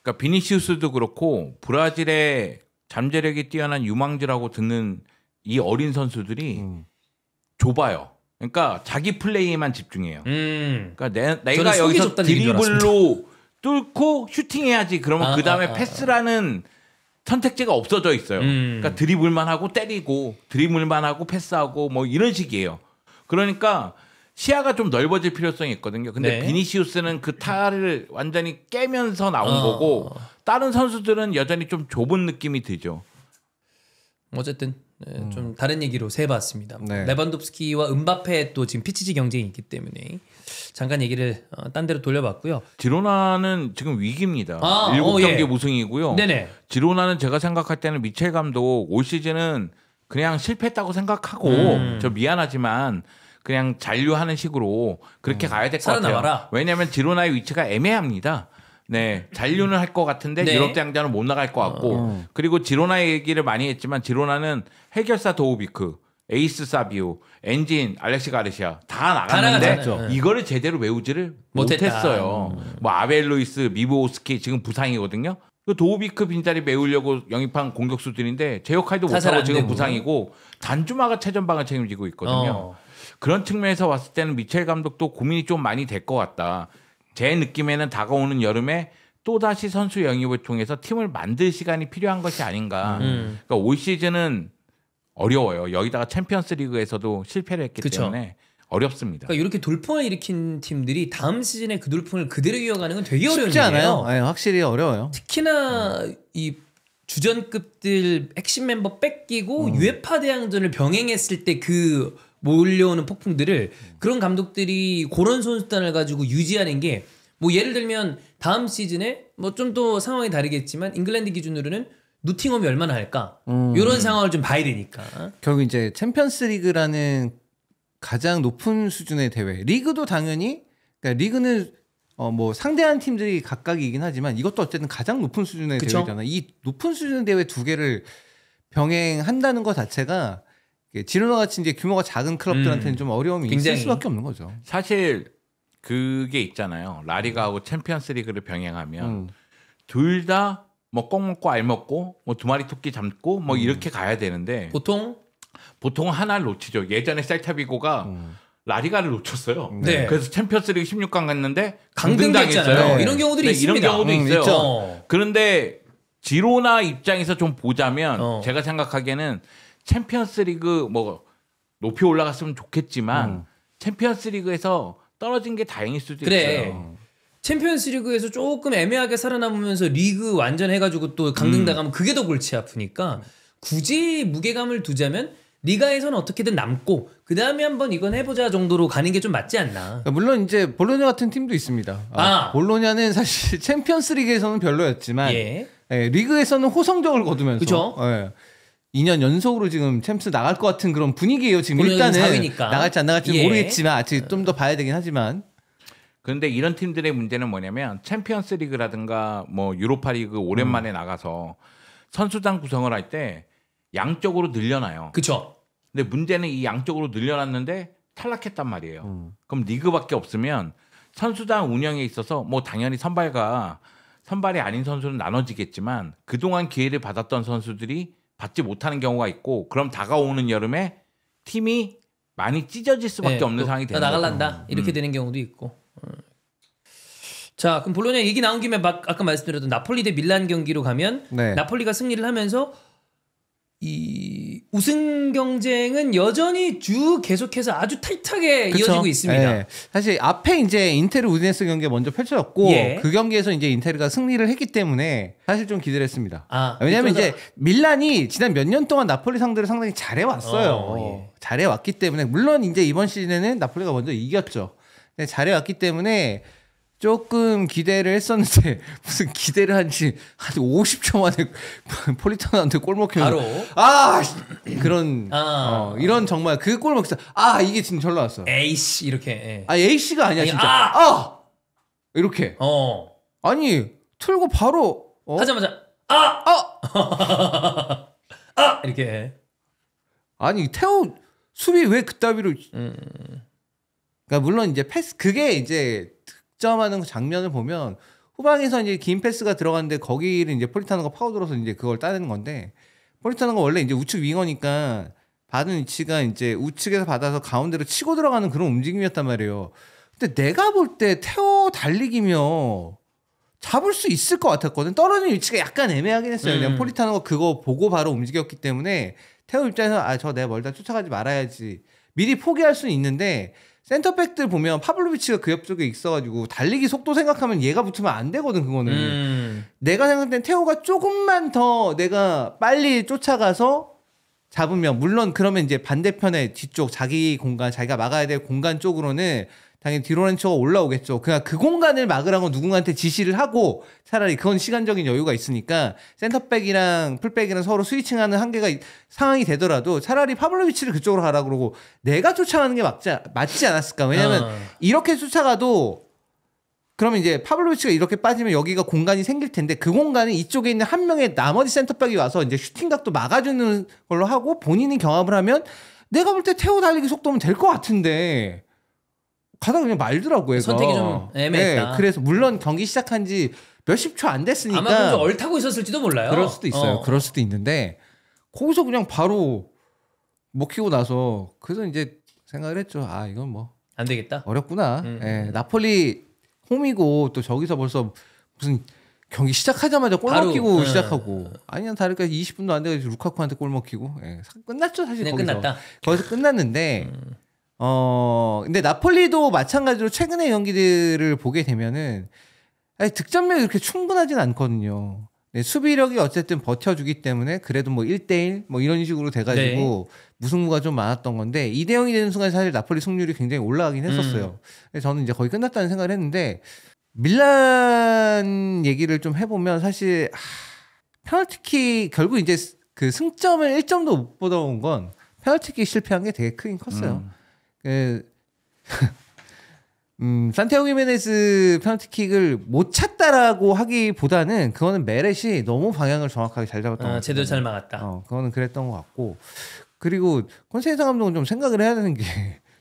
그러니까 비니시우스도 그렇고 브라질의 잠재력이 뛰어난 유망주라고 듣는 이 어린 선수들이 좁아요. 그러니까 자기 플레이에만 집중해요. 그러니까 내가 여기서 드리블로 뚫고 슈팅해야지. 그러면 그 다음에 패스라는 선택지가 없어져 있어요. 그러니까 드리블만 하고 때리고 드리블만 하고 패스하고 뭐 이런 식이에요. 그러니까 시야가 좀 넓어질 필요성이 있거든요. 근데 비니시우스는 그 탈을 완전히 깨면서 나온 거고 다른 선수들은 여전히 좀 좁은 느낌이 들죠. 어쨌든 좀 다른 얘기로 세봤습니다. 레반도프스키와 음바페 또 지금 피치지 경쟁이 있기 때문에 잠깐 얘기를 딴 데로 돌려봤고요. 지로나는 지금 위기입니다. 7경기 무승이고요. 네네. 지로나는 제가 생각할 때는 미첼 감독 올 시즌은 그냥 실패했다고 생각하고 저 미안하지만 그냥 잔류하는 식으로 그렇게 가야 될 것 같아요. 왜냐하면 지로나의 위치가 애매합니다. 네, 잔류는 할 것 같은데 유럽 대항전은 못 나갈 것 같고 그리고 지로나 얘기를 많이 했지만 지로나는 해결사 도우비크, 에이스 사비오, 엔진, 알렉시 가르시아 다 나갔는데 이거를 제대로 외우지를 못했어요. 뭐 아벨 루이스, 미보스키 지금 부상이거든요. 그 도우비크 빈자리 메우려고 영입한 공격수들인데 제 역할도 못하고 지금 부상이고 단주마가 최전방을 책임지고 있거든요. 그런 측면에서 봤을 때는 미첼 감독도 고민이 좀 많이 될 것 같다. 제 느낌에는 다가오는 여름에 또다시 선수 영입을 통해서 팀을 만들 시간이 필요한 것이 아닌가. 그러니까 올 시즌은 어려워요. 여기다가 챔피언스 리그에서도 실패를 했기 때문에 어렵습니다. 그러니까 이렇게 돌풍을 일으킨 팀들이 다음 시즌에 그 돌풍을 그대로 이어가는 건 되게 어려운 쉽지 않아요. 네, 확실히 어려워요. 특히나 이 주전급들 핵심 멤버 뺏기고 유에파 대항전을 병행했을 때 그 몰려오는 폭풍들을 그런 감독들이 그런 선수단을 가지고 유지하는 게 뭐 예를 들면 다음 시즌에 뭐 좀 더 상황이 다르겠지만 잉글랜드 기준으로는 노팅엄이 얼마나 할까 이런 상황을 좀 봐야 되니까 결국 이제 챔피언스리그라는 가장 높은 수준의 대회 리그도 당연히 그러니까 리그는 뭐 상대하는 팀들이 각각이긴 하지만 이것도 어쨌든 가장 높은 수준의 대회잖아. 이 높은 수준의 대회 두 개를 병행한다는 것 자체가 지로나 같이 이제 규모가 작은 클럽들한테는 좀 어려움이 있을 수밖에 없는 거죠. 사실 그게 있잖아요. 라리가하고 챔피언스리그를 병행하면 둘 다 뭐 꽁 먹고 알 먹고 뭐 두 마리 토끼 잡고 뭐 이렇게 가야 되는데 보통 하나를 놓치죠. 예전에 셀타비고가 라리가를 놓쳤어요. 네. 그래서 챔피언스리그 16강 갔는데 강등당했잖아요. 이런 경우들이 있습니다. 이런 경우도 있어요. 그런데 지로나 입장에서 좀 보자면 제가 생각하기에는 챔피언스리그 뭐 높이 올라갔으면 좋겠지만 챔피언스리그에서 떨어진 게 다행일 수도 있어요. 챔피언스리그에서 조금 애매하게 살아남으면서 리그 완전 해가지고 또 강등당하면 그게 더 골치 아프니까 굳이 무게감을 두자면 리가에서는 어떻게든 남고 그 다음에 한번 이건 해보자 정도로 가는 게 좀 맞지 않나. 물론 이제 볼로냐 같은 팀도 있습니다. 볼로냐는 사실 챔피언스리그에서는 별로였지만 리그에서는 호성적을 거두면서 2년 연속으로 지금 챔스 나갈 것 같은 그런 분위기예요. 지금 일단은 4위니까. 나갈지 안 나갈지 모르겠지만 아직 좀 더 봐야 되긴 하지만. 그런데 이런 팀들의 문제는 뭐냐면 챔피언스리그라든가 뭐 유로파리그 오랜만에 나가서 선수단 구성을 할 때 양쪽으로 늘려놔요. 그렇죠. 근데 문제는 이 양쪽으로 늘려놨는데 탈락했단 말이에요. 그럼 리그밖에 없으면 선수단 운영에 있어서 뭐 당연히 선발이 아닌 선수는 나눠지겠지만 그동안 기회를 받았던 선수들이 받지 못하는 경우가 있고 그럼 다가오는 여름에 팀이 많이 찢어질 수밖에 없는 상황이 되는 거죠. 나갈란다 이렇게 되는 경우도 있고. 자, 그럼 볼로냐 얘기 나온 김에 아까 말씀드렸던 나폴리 대 밀란 경기로 가면 나폴리가 승리를 하면서 이 우승 경쟁은 여전히 계속해서 아주 타이트하게 그쵸? 이어지고 있습니다. 네. 사실 앞에 이제 인테르 우디네스 경기가 먼저 펼쳐졌고 그 경기에서 이제 인테르가 승리를 했기 때문에 사실 좀 기대를 했습니다. 왜냐하면 이제 밀란이 지난 몇 년 동안 나폴리 상대를 상당히 잘해왔어요. 잘해왔기 때문에 물론 이제 이번 시즌에는 나폴리가 먼저 이겼죠. 잘해왔기 때문에 조금 기대를 했었는데 무슨 기대를 한지 한 50초 만에 폴리타노한테 골 먹혀서 그런 이런 정말 그 골 먹혔어. 이게 진짜 절로 왔어. 에이씨 이렇게. 에이씨가 아니야 진짜. 이렇게. 아니 틀고 바로 하자마자 이렇게. 아니 태호 수비 왜 그따위로? 그러니까 물론 이제 패스 그게 이제 득점하는 장면을 보면 후방에서 이제 긴 패스가 들어갔는데 거기를 이제 폴리타노가 파고들어서 이제 그걸 따내는 건데 폴리타노가 원래 이제 우측 윙어니까 받은 위치가 이제 우측에서 받아서 가운데로 치고 들어가는 그런 움직임이었단 말이에요. 근데 내가 볼 때 태호 달리기며 잡을 수 있을 것 같았거든. 떨어지는 위치가 약간 애매하긴 했어요. 그냥 폴리타노가 그거 보고 바로 움직였기 때문에 태호 입장에서 저 내가 멀다 쫓아가지 말아야지 미리 포기할 수는 있는데 센터백들 보면 파블로비치가 그 옆쪽에 있어가지고 달리기 속도 생각하면 얘가 붙으면 안 되거든 그거는. 내가 생각할 땐 태호가 조금만 더 내가 빨리 쫓아가서 잡으면 물론 그러면 이제 반대편에 뒤쪽 자기 공간 자기가 막아야 될 공간 쪽으로는 당연히 디로렌초가 올라오겠죠. 그냥 그 공간을 막으라고 누군가한테 지시를 하고 차라리 그건 시간적인 여유가 있으니까 센터백이랑 풀백이랑 서로 스위칭하는 한계가 상황이 되더라도 차라리 파블로비치를 그쪽으로 가라 그러고 내가 쫓아가는 게 맞지 않았을까. 왜냐면 이렇게 쫓아가도 그러면 이제 파블로비치가 이렇게 빠지면 여기가 공간이 생길 텐데 그 공간이 이쪽에 있는 한 명의 나머지 센터백이 와서 이제 슈팅각도 막아주는 걸로 하고 본인이 경합을 하면 내가 볼 때 태호 달리기 속도면 될 것 같은데 가다가 그냥 말더라고요. 선택이 좀 애매했다. 네, 그래서 물론 경기 시작한 지 몇십 초 안 됐으니까 아마 좀 얼타고 있었을지도 몰라요. 그럴 수도 있어요. 그럴 수도 있는데 거기서 그냥 바로 먹히고 나서 그래서 이제 생각을 했죠. 이건 뭐 안 되겠다. 어렵구나. 나폴리 홈이고 또 저기서 벌써 무슨 경기 시작하자마자 골 먹히고 시작하고 아니면 다를까 20분도 안 돼가지고 루카쿠한테 골 먹히고 끝났죠 사실. 그냥 거기서. 끝났다. 거기서 끝났는데 근데 나폴리도 마찬가지로 최근의 경기들을 보게 되면은 득점력이 그렇게 충분하진 않거든요. 네, 수비력이 어쨌든 버텨주기 때문에 그래도 뭐 1대1 뭐 이런 식으로 돼가지고 무승부가 좀 많았던 건데 2대0이 되는 순간 사실 나폴리 승률이 굉장히 올라가긴 했었어요. 그래서 저는 이제 거의 끝났다는 생각을 했는데 밀란 얘기를 좀 해보면 사실 페널티킥 결국 이제 그 승점을 1점도 못 받아온 건 페널티킥 실패한 게 되게 크긴 컸어요. 산티아고 히메네스 페널티킥을 못 찼다라고 하기보다는 그거는 메렛이 너무 방향을 정확하게 잘 잡았던 것 같아요. 제대로 잘 막았다. 그거는 그랬던 것 같고 그리고 콘세이사 감독은 좀 생각을 해야 되는 게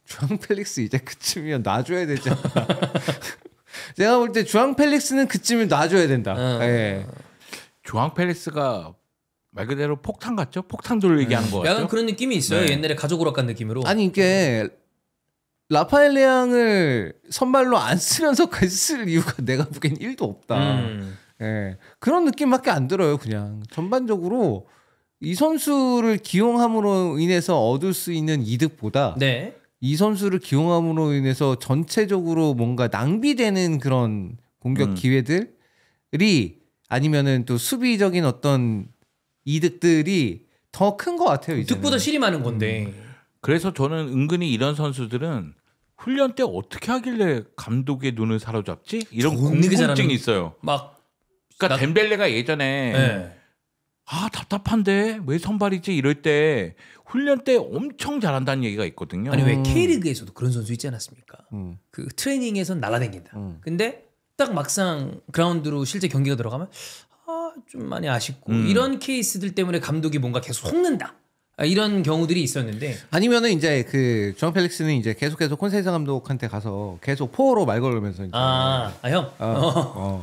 주앙 펠릭스 이제 그쯤이면 놔줘야 되잖아. 제가 볼 때 주앙 펠릭스는 그쯤이면 놔줘야 된다. 주앙 펠릭스가 말 그대로 폭탄 같죠? 폭탄 돌리기 하는 거 같죠? 약간 그런 느낌이 있어요. 옛날에 가족 오락관 느낌으로. 아니 이게 라파엘 레앙을 선발로 안 쓰면서까지 쓸 이유가 내가 보기엔 1도 없다. 그런 느낌밖에 안 들어요. 그냥 전반적으로 이 선수를 기용함으로 인해서 얻을 수 있는 이득보다 이 선수를 기용함으로 인해서 전체적으로 뭔가 낭비되는 그런 공격 기회들이 아니면은 또 수비적인 어떤 이득들이 더 큰 것 같아요. 이제는. 득보다 실이 많은 건데. 그래서 저는 은근히 이런 선수들은 훈련 때 어떻게 하길래 감독의 눈을 사로잡지? 이런 궁금증이 있어요. 그러니까 덴벨레가 예전에 답답한데 왜 선발이지 이럴 때 훈련 때 엄청 잘한다는 얘기가 있거든요. 아니 왜 K리그에서도 그런 선수 있지 않았습니까? 그 트레이닝에선 날아다닌다. 근데 딱 막상 그라운드로 실제 경기가 들어가면 좀 많이 아쉽고 이런 케이스들 때문에 감독이 뭔가 계속 속는다. 이런 경우들이 있었는데 아니면은 이제 그 주앙 펠릭스는 이제 계속해서 콘세이사 감독한테 가서 계속 포어로 말 걸으면서 이제 형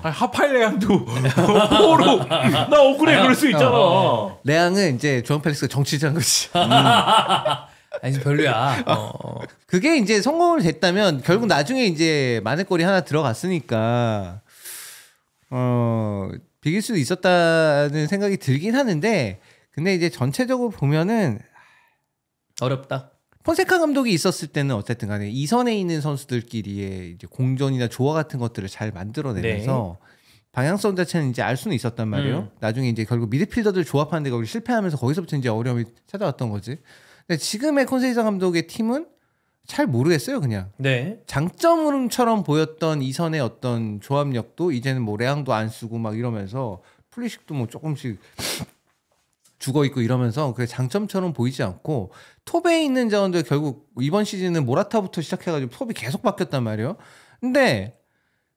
하파일 레앙도 포어로 나 억울해 그럴 수 있잖아. 레앙은 이제 주앙 펠릭스가 정치자인 거지. 아니 별로야. 그게 이제 성공을 됐다면 결국 나중에 이제 만회골이 하나 들어갔으니까 비길 수도 있었다는 생각이 들긴 하는데 근데 이제 전체적으로 보면은 어렵다. 폰세카 감독이 있었을 때는 어쨌든 간에 이선에 있는 선수들끼리의 이제 공존이나 조화 같은 것들을 잘 만들어내면서 방향성 자체는 이제 알 수는 있었단 말이에요. 나중에 이제 결국 미드필더들 조합하는데 거기 실패하면서 거기서부터 이제 어려움이 찾아왔던 거지. 근데 지금의 콘세이사 감독의 팀은 잘 모르겠어요, 그냥. 네. 장점처럼 보였던 이선의 어떤 조합력도 이제는 뭐 레앙도 안 쓰고 막 이러면서 플리식도 뭐 조금씩 죽어 있고 이러면서 그게 장점처럼 보이지 않고 톱에 있는 자원들 결국 이번 시즌은 모라타부터 시작해가지고 톱이 계속 바뀌었단 말이에요. 근데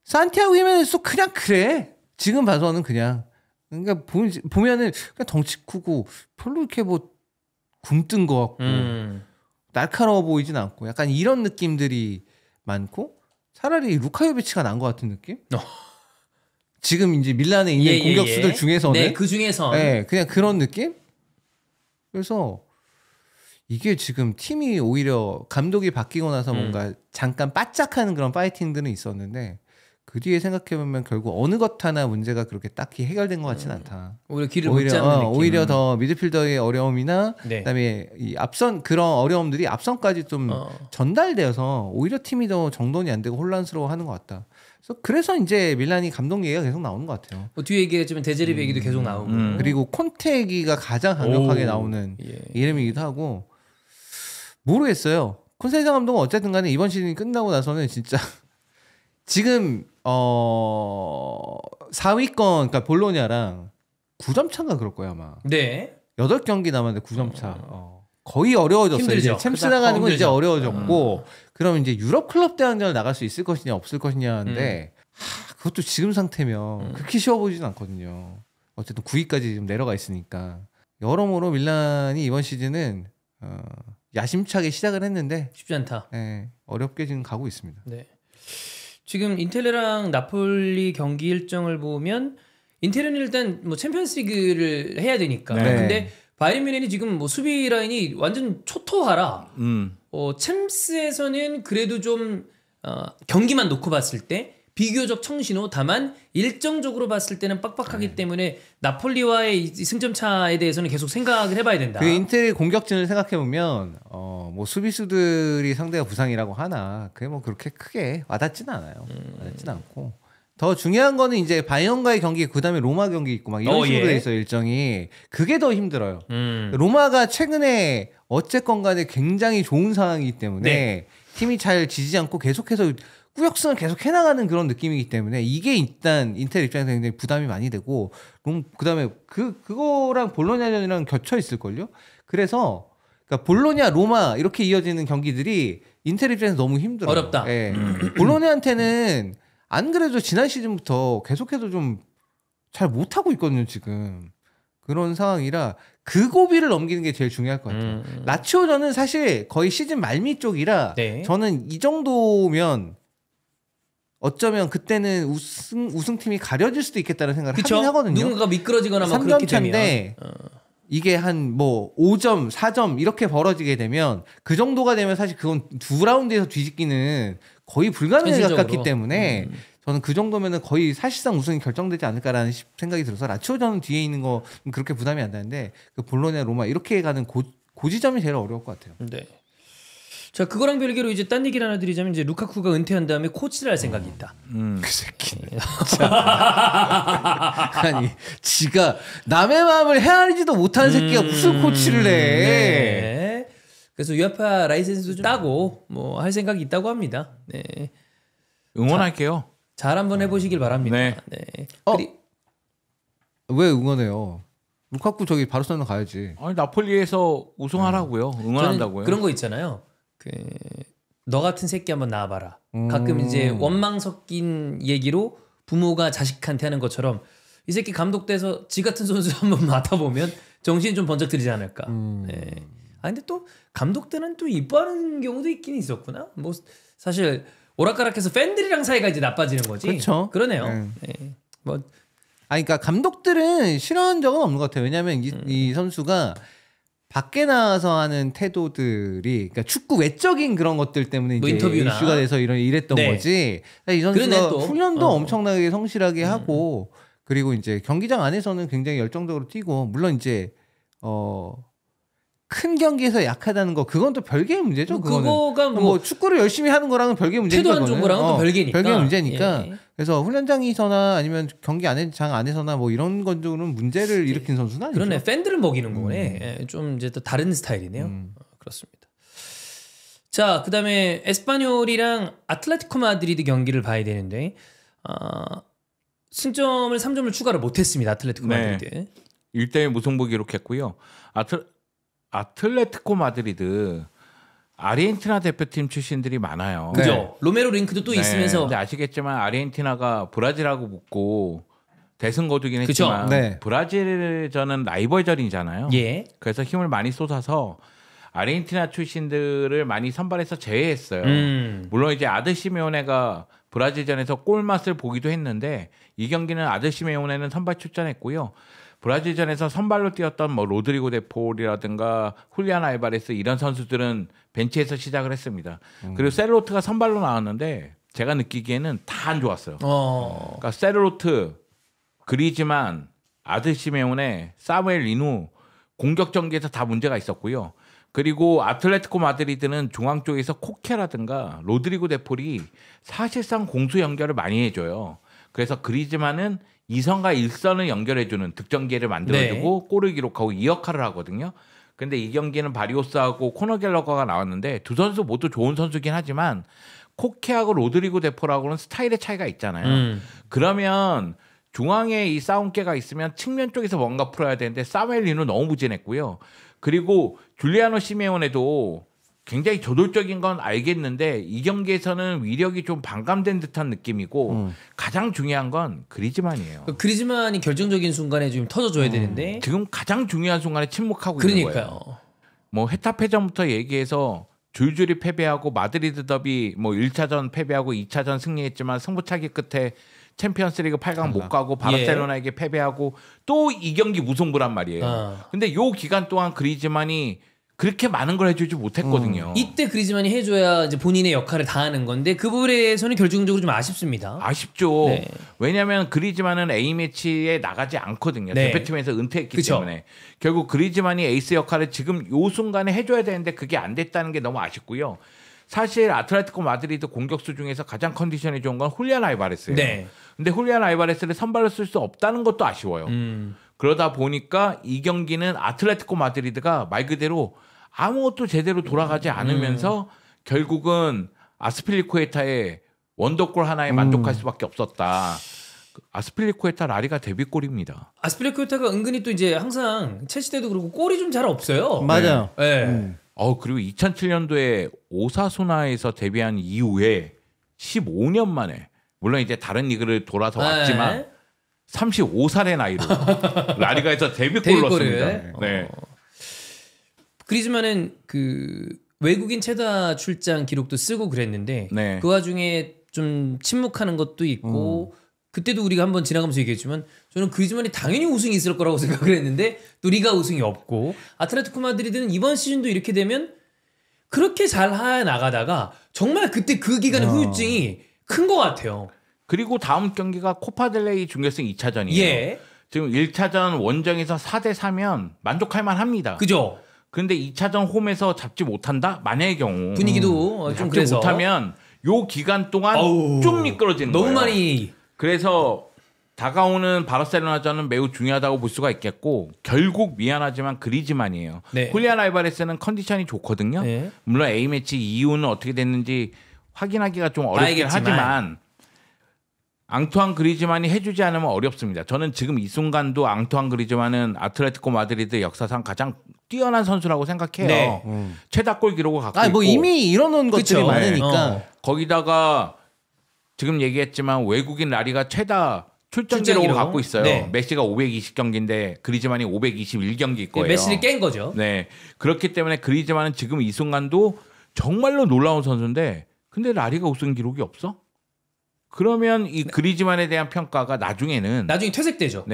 산티아고 히메네스도 그냥 그래. 지금 봐서는 그냥 그러니까 보면은 그냥 덩치 크고 별로 이렇게 뭐 굼뜬 것 같고 날카로워 보이진 않고 약간 이런 느낌들이 많고 차라리 루카요비치가 난 것 같은 느낌? 지금 이제 밀란에 있는 공격수들 중에서는 네, 그 중에서 네, 그냥 그런 느낌? 그래서 이게 지금 팀이 오히려 감독이 바뀌고 나서 뭔가 잠깐 바짝하는 그런 파이팅들은 있었는데 그 뒤에 생각해보면 결국 어느 것 하나 문제가 그렇게 딱히 해결된 것 같지는 않다. 오히려 길을 못 잡는 느낌. 오히려 더 미드필더의 어려움이나 그다음에 이 앞선 그런 어려움들이 앞선까지 좀 전달되어서 오히려 팀이 더 정돈이 안 되고 혼란스러워하는 것 같다. 그래서 이제 밀란이 감독 얘기가 계속 나오는 것 같아요. 뭐 뒤에 얘기했지만 데제르비 얘기도 계속 나오고 그리고 콘테 얘기가 가장 강력하게 나오는 이름이기도 하고 모르겠어요. 콘세이사 감독은 어쨌든 간에 이번 시즌이 끝나고 나서는 진짜 지금 4위권 그러니까 볼로냐랑 9점 차인가 그럴 거야 아마. 네. 8경기 남았는데 9점 차. 거의 어려워졌어요. 힘들죠. 이제 챔스 나가는 건 이제 어려워졌고 그럼 이제 유럽 클럽 대항전을 나갈 수 있을 것이냐 없을 것이냐인데 그것도 지금 상태면 그렇게 쉬워 보이진 않거든요. 어쨌든 9위까지 지금 내려가 있으니까 여러모로 밀란이 이번 시즌은 야심차게 시작을 했는데 쉽지 않다. 네, 어렵게 지금 가고 있습니다. 네. 지금 인텔이랑 나폴리 경기 일정을 보면 인텔은 일단 뭐 챔피언스리그를 해야 되니까. 네. 근데 바이에른 뮌헨이 지금 뭐 수비 라인이 완전 초토화라. 챔스에서는 그래도 좀 경기만 놓고 봤을 때 비교적 청신호 다만 일정적으로 봤을 때는 빡빡하기 때문에 나폴리와의 이 승점 차에 대해서는 계속 생각을 해봐야 된다. 그 인텔의 공격진을 생각해 보면 뭐 수비수들이 상대가 부상이라고 하나 그게 뭐 그렇게 크게 와닿지는 않아요. 와닿지는 않고 더 중요한 거는 이제 바이언과의 경기 그다음에 로마 경기 있고 막 이런 식으로 돼 있어요 일정이. 그게 더 힘들어요. 로마가 최근에 어쨌건 간에 굉장히 좋은 상황이기 때문에 팀이 잘 지지 않고 계속해서 꾸역승을 계속 해나가는 그런 느낌이기 때문에 이게 일단 인텔 입장에서 굉장히 부담이 많이 되고 그다음에 그거랑 볼로냐전이랑 겹쳐 있을걸요. 그래서 그러니까 볼로냐 로마 이렇게 이어지는 경기들이 인텔 입장에서 너무 힘들어요. 어렵다. 예. 볼로냐한테는 안 그래도 지난 시즌부터 계속해서 좀 잘 못하고 있거든요 지금. 그런 상황이라 그 고비를 넘기는 게 제일 중요할 것 같아요. 라치오전은 사실 거의 시즌 말미 쪽이라 저는 이 정도면 어쩌면 그때는 우승팀이 가려질 수도 있겠다는 생각을 하긴 하거든요. 누군가가 미끄러지거나 막 그렇게 되면. 이게 한 뭐 5점, 4점 이렇게 벌어지게 되면 그 정도가 되면 사실 그건 두 라운드에서 뒤집기는 거의 불가능에 가깝기 때문에 저는 그 정도면은 거의 사실상 우승이 결정되지 않을까라는 생각이 들어서 라치오전은 뒤에 있는 거 그렇게 부담이 안 되는데 그 볼로냐, 로마 이렇게 가는 고지점이 제일 어려울 것 같아요. 네. 자 그거랑 별개로 이제 딴 얘기를 하나 드리자면 이제 루카쿠가 은퇴한 다음에 코치를 할 생각이 있다. 그 새끼. 아니 지가 남의 마음을 헤아리지도 못하는 새끼가 무슨 코치를 해. 네. 그래서 유아파 라이센스도 좀 따고 뭐 할 생각이 있다고 합니다. 네. 응원할게요. 잘 한번 해보시길 바랍니다. 네. 왜 응원해요? 루카쿠 저기 바르셀로나 가야지. 아니 나폴리에서 우승하라고요. 응원한다고요. 그런 거 있잖아요. 너 같은 새끼 한번 나와봐라. 가끔 이제 원망 섞인 얘기로 부모가 자식한테 하는 것처럼 이 새끼 감독돼서 지 같은 선수 한번 맡아보면 정신이 좀 번쩍 들지 않을까. 네. 근데 또 감독 때는 또 이뻐하는 경우도 있긴 있었구나. 뭐 사실 오락가락해서 팬들이랑 사이가 이제 나빠지는 거지. 그렇죠. 그러네요. 네. 뭐 그러니까 감독들은 싫어한 적은 없는 것 같아요. 왜냐하면 이 선수가 밖에 나와서 하는 태도들이 그러니까 축구 외적인 그런 것들 때문에 뭐 이제 인터뷰나. 이슈가 돼서 이랬던 거지. 이 선수가 훈련도 엄청나게 성실하게 하고 그리고 이제 경기장 안에서는 굉장히 열정적으로 뛰고 물론 이제 큰 경기에서 약하다는 거 그건 또 별개의 문제죠. 그거가 뭐 축구를 열심히 하는 거랑은 별개의 문제니까. 태도 안 좋은 거랑은 또 별개니까. 별개의 문제니까. 예. 그래서 훈련장에서나 아니면 경기 장 안에서나 뭐 이런 건조는 문제를 일으킨 선수는 아니죠. 그러네. 팬들을 먹이는 거네. 예, 좀 이제 또 다른 스타일이네요. 그렇습니다. 자, 그다음에 에스파뇰이랑 아틀레티코 마드리드 경기를 봐야 되는데 승점을 3점을 추가를 못했습니다. 아틀레티코 마드리드. 1대1 무승부 기록했고요. 아틀레티코 마드리드 아르헨티나 대표팀 출신들이 많아요. 그죠. 네. 로메로 링크도 또 있으면서. 근데 아시겠지만 아르헨티나가 브라질하고 붙고 대승 거두긴 했지만 브라질전은 라이벌전이잖아요. 예. 그래서 힘을 많이 쏟아서 아르헨티나 출신들을 많이 선발해서 제외했어요. 물론 이제 아들 시메오네가 브라질전에서 골 맛을 보기도 했는데 이 경기는 아들 시메오네는 선발 출전했고요. 브라질전에서 선발로 뛰었던 뭐 로드리고 데폴이라든가 훌리안 알바레스 이런 선수들은 벤치에서 시작을 했습니다. 그리고 세르로트가 선발로 나왔는데 제가 느끼기에는 다 안 좋았어요. 그러니까 세르로트, 그리즈만, 아들 시메오네, 사무엘 리누 공격 전개에서 다 문제가 있었고요. 그리고 아틀레티코 마드리드는 중앙 쪽에서 코케라든가 로드리고 데폴이 사실상 공수 연결을 많이 해줘요. 그래서 그리즈만은 2선과 1선을 연결해주는 득점 기회를 만들어주고 골을 기록하고 이 역할을 하거든요. 근데 이 경기는 바리오스하고 코너 갤러거가 나왔는데 두 선수 모두 좋은 선수긴 하지만 코케하고 로드리고 데폴하고는 스타일의 차이가 있잖아요. 그러면 중앙에 이 싸움개가 있으면 측면 쪽에서 뭔가 풀어야 되는데 사무엘 리누 너무 부진했고요. 그리고 줄리아노 시메오네도 굉장히 저돌적인 건 알겠는데 이 경기에서는 위력이 좀 반감된 듯한 느낌이고 가장 중요한 건 그리즈만이에요. 그리즈만이 결정적인 순간에 좀 터져줘야 되는데 지금 가장 중요한 순간에 침묵하고 그러니까요. 있는 거예요. 뭐 헤타페전부터 얘기해서 줄줄이 패배하고 마드리드 더비 뭐 1차전 패배하고 2차전 승리했지만 승부차기 끝에 챔피언스리그 8강 못 가고 바르셀로나에게 패배하고 또 이 경기 무승부란 말이에요. 근데 요 기간 동안 그리즈만이 그렇게 많은 걸 해주지 못했거든요. 이때 그리즈만이 해줘야 이제 본인의 역할을 다하는 건데 그 부분에서는 결정적으로 좀 아쉽습니다. 아쉽죠. 네. 왜냐하면 그리즈만은 A매치에 나가지 않거든요. 대표팀에서 은퇴했기 때문에. 결국 그리즈만이 에이스 역할을 지금 요 순간에 해줘야 되는데 그게 안 됐다는 게 너무 아쉽고요. 사실 아틀레티코 마드리드 공격수 중에서 가장 컨디션이 좋은 건 훌리안 알바레스예요. 근데 훌리안 알바레스를 선발로 쓸 수 없다는 것도 아쉬워요. 그러다 보니까 이 경기는 아틀레티코 마드리드가 말 그대로 아무것도 제대로 돌아가지 않으면서 결국은 아스필리쿠에타의 원더골 하나에 만족할 수밖에 없었다. 아스필리쿠에타 라리가 데뷔골입니다. 아스필리쿠에타가 은근히 또 이제 항상 첼시 때도 그렇고 골이 좀 잘 없어요. 맞아요. 네. 그리고 2007년도에 오사수나에서 데뷔한 이후에 15년 만에 물론 이제 다른 리그를 돌아서 왔지만 35살의 나이로 라리가에서 데뷔골을 넣었습니다. 네. 그리즈만은 그 외국인 최다 출장 기록도 쓰고 그랬는데 그 와중에 좀 침묵하는 것도 있고 그때도 우리가 한번 지나가면서 얘기했지만 저는 그리즈만이 당연히 우승이 있을 거라고 생각을 했는데 또 리가 우승이 없고 아틀레티코 마드리드는 이번 시즌도 이렇게 되면 그렇게 잘 나가다가 정말 그때 그 기간의 후유증이 큰 것 같아요. 그리고 다음 경기가 코파델레이 준결승 2차전이에요. 지금 1차전 원정에서 4대4면 만족할 만합니다. 그죠? 근데 2차전 홈에서 잡지 못한다? 만약의 경우 분위기도 좀 그래서 못하면 요 기간 동안 쭉 미끄러지는 너무 거예요. 많이. 그래서 다가오는 바르셀로나전은 매우 중요하다고 볼 수가 있겠고 결국 미안하지만 그리즈만이에요. 훌리안 알바레스는 컨디션이 좋거든요. 물론 A매치 이유는 어떻게 됐는지 확인하기가 좀 어렵긴 하지만 앙투안 그리즈만이 해주지 않으면 어렵습니다. 저는 지금 이 순간도 앙투안 그리즈만은 아틀레티코 마드리드 역사상 가장 뛰어난 선수라고 생각해요. 최다골 기록을 갖고 있고. 뭐 이미 이뤄놓은 것들이 많으니까. 거기다가 지금 얘기했지만 외국인 라리가 최다 출전 기록을 갖고 있어요. 메시가 520경기인데 그리즈만이 521경기일 거예요. 메시를 깬 거죠. 그렇기 때문에 그리즈만은 지금 이 순간도 정말로 놀라운 선수인데 근데 라리가 우승 기록이 없어? 그러면 이 그리즈만에 대한 평가가 나중에 퇴색되죠.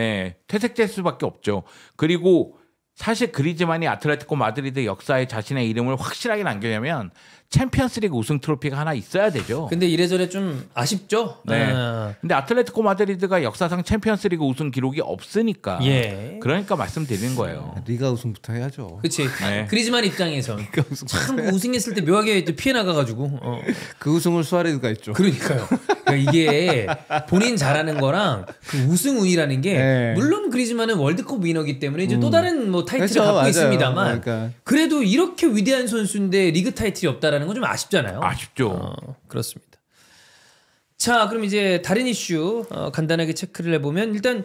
퇴색될 수밖에 없죠. 그리고 사실 그리즈만이 아틀레티코 마드리드 역사에 자신의 이름을 확실하게 남기려면 챔피언스리그 우승 트로피가 하나 있어야 되죠. 근데 이래저래 좀 아쉽죠. 네. 근데 아틀레티코 마드리드가 역사상 챔피언스리그 우승 기록이 없으니까. 예. 그러니까 말씀드리는 거예요. 리가 우승부터 해야죠. 그렇지. 네. 그리즈만 입장에서 참 우승했을 때 묘하게 피해 나가가지고. 그 우승을 수아레즈가 했죠. 그러니까요. 그러니까 이게 본인 잘하는 거랑 그 우승 운이라는 게 네. 물론 그리즈만은 월드컵 위너기 때문에 이제 또 다른 뭐 타이틀을 그렇죠, 갖고 맞아요. 있습니다만 그러니까. 그래도 이렇게 위대한 선수인데 리그 타이틀이 없다라는 건 좀 아쉽잖아요. 아쉽죠. 그렇습니다. 자, 그럼 이제 다른 이슈 간단하게 체크를 해보면 일단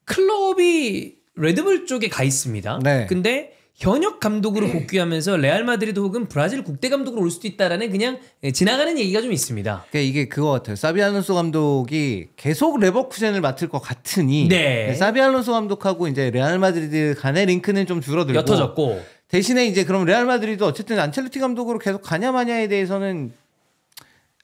클럽이 레드불 쪽에 가 있습니다. 네. 근데 현역 감독으로 복귀하면서 레알 마드리드 혹은 브라질 국대 감독으로 올 수도 있다라는 그냥 지나가는 얘기가 좀 있습니다. 그러니까 이게 그거 같아요. 사비 알론소 감독이 계속 레버쿠젠을 맡을 것 같으니 네. 사비 알론소 감독하고 이제 레알 마드리드 간의 링크는 좀 줄어들고 옅어졌고 대신에 이제 그럼 레알 마드리드 어쨌든 안첼로티 감독으로 계속 가냐 마냐에 대해서는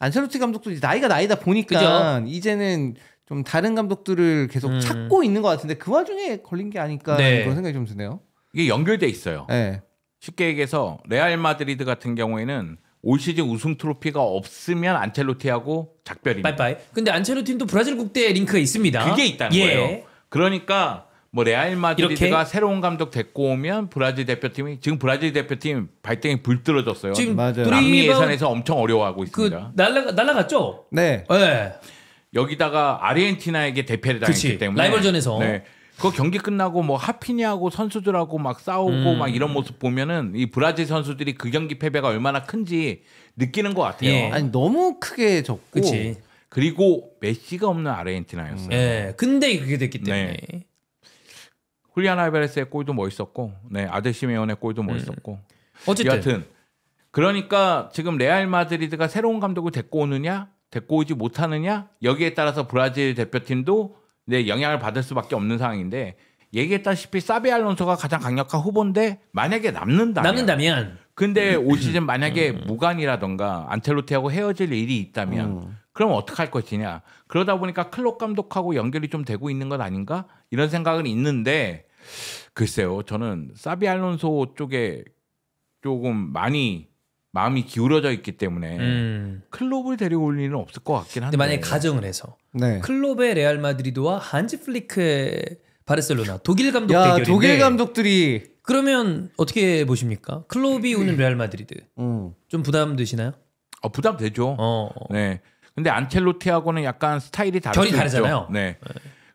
안첼로티 감독도 나이가 나이다 보니까 그죠? 이제는 좀 다른 감독들을 계속 찾고 있는 것 같은데 그 와중에 걸린 게 아닐까 네. 그런 생각이 좀 드네요. 이게 연결돼 있어요. 네. 쉽게 얘기해서 레알 마드리드 같은 경우에는 올 시즌 우승 트로피가 없으면 안첼로티하고 작별입니다. 빠이빠이. 근데 안첼로티는 또 브라질 국대 링크가 있습니다. 그게 있다는 예. 거예요. 그러니까 뭐 레알 마드리드가 이렇게? 새로운 감독 데리고 오면 브라질 대표팀이 지금 브라질 대표팀 발등에 불 떨어졌어요. 지금 맞아요. 남미 드리바 예선에서 엄청 어려워하고 그 있습니다. 날라갔죠? 네. 네. 여기다가 아르헨티나에게 대패를 당했기 그치. 때문에 라이벌전에서. 네. 그 경기 끝나고 뭐 하피냐하고 선수들하고 막 싸우고 막 이런 모습 보면은 이 브라질 선수들이 그 경기 패배가 얼마나 큰지 느끼는 것 같아요. 예. 아니 너무 크게 졌고 그치. 그리고 메시가 없는 아르헨티나였어요. 예. 근데 그게 됐기 때문에. 네. 훌리안 알바레스의 골도 멋있었고, 네, 아들 시메온의 골도 멋있었고. 어쨌든 여하튼 그러니까 지금 레알 마드리드가 새로운 감독을 데리고 오느냐, 데리고 오지 못하느냐 여기에 따라서 브라질 대표팀도 네, 영향을 받을 수밖에 없는 상황인데 얘기했다시피 사비 알론소가 가장 강력한 후보인데 만약에 남는다면 근데 올 시즌 만약에 무관이라던가 안첼로티하고 헤어질 일이 있다면 그럼 어떡할 것이냐. 그러다 보니까 클롭 감독하고 연결이 좀 되고 있는 것 아닌가 이런 생각은 있는데 글쎄요. 저는 사비 알론소 쪽에 조금 많이 마음이 기울어져 있기 때문에 클롭을 데려올 일은 없을 것 같긴 한데 근데 만약에 가정을 해서 네. 클롭의 레알 마드리드와 한지 플리크의 바르셀로나 독일 감독 야, 대결인데 독일 감독들이 그러면 어떻게 보십니까? 클롭이 오는 레알 마드리드 좀 부담 되시나요? 부담 되죠. 네. 근데 안첼로티하고는 약간 스타일이 다를 결이 수 다르잖아요. 있죠. 네.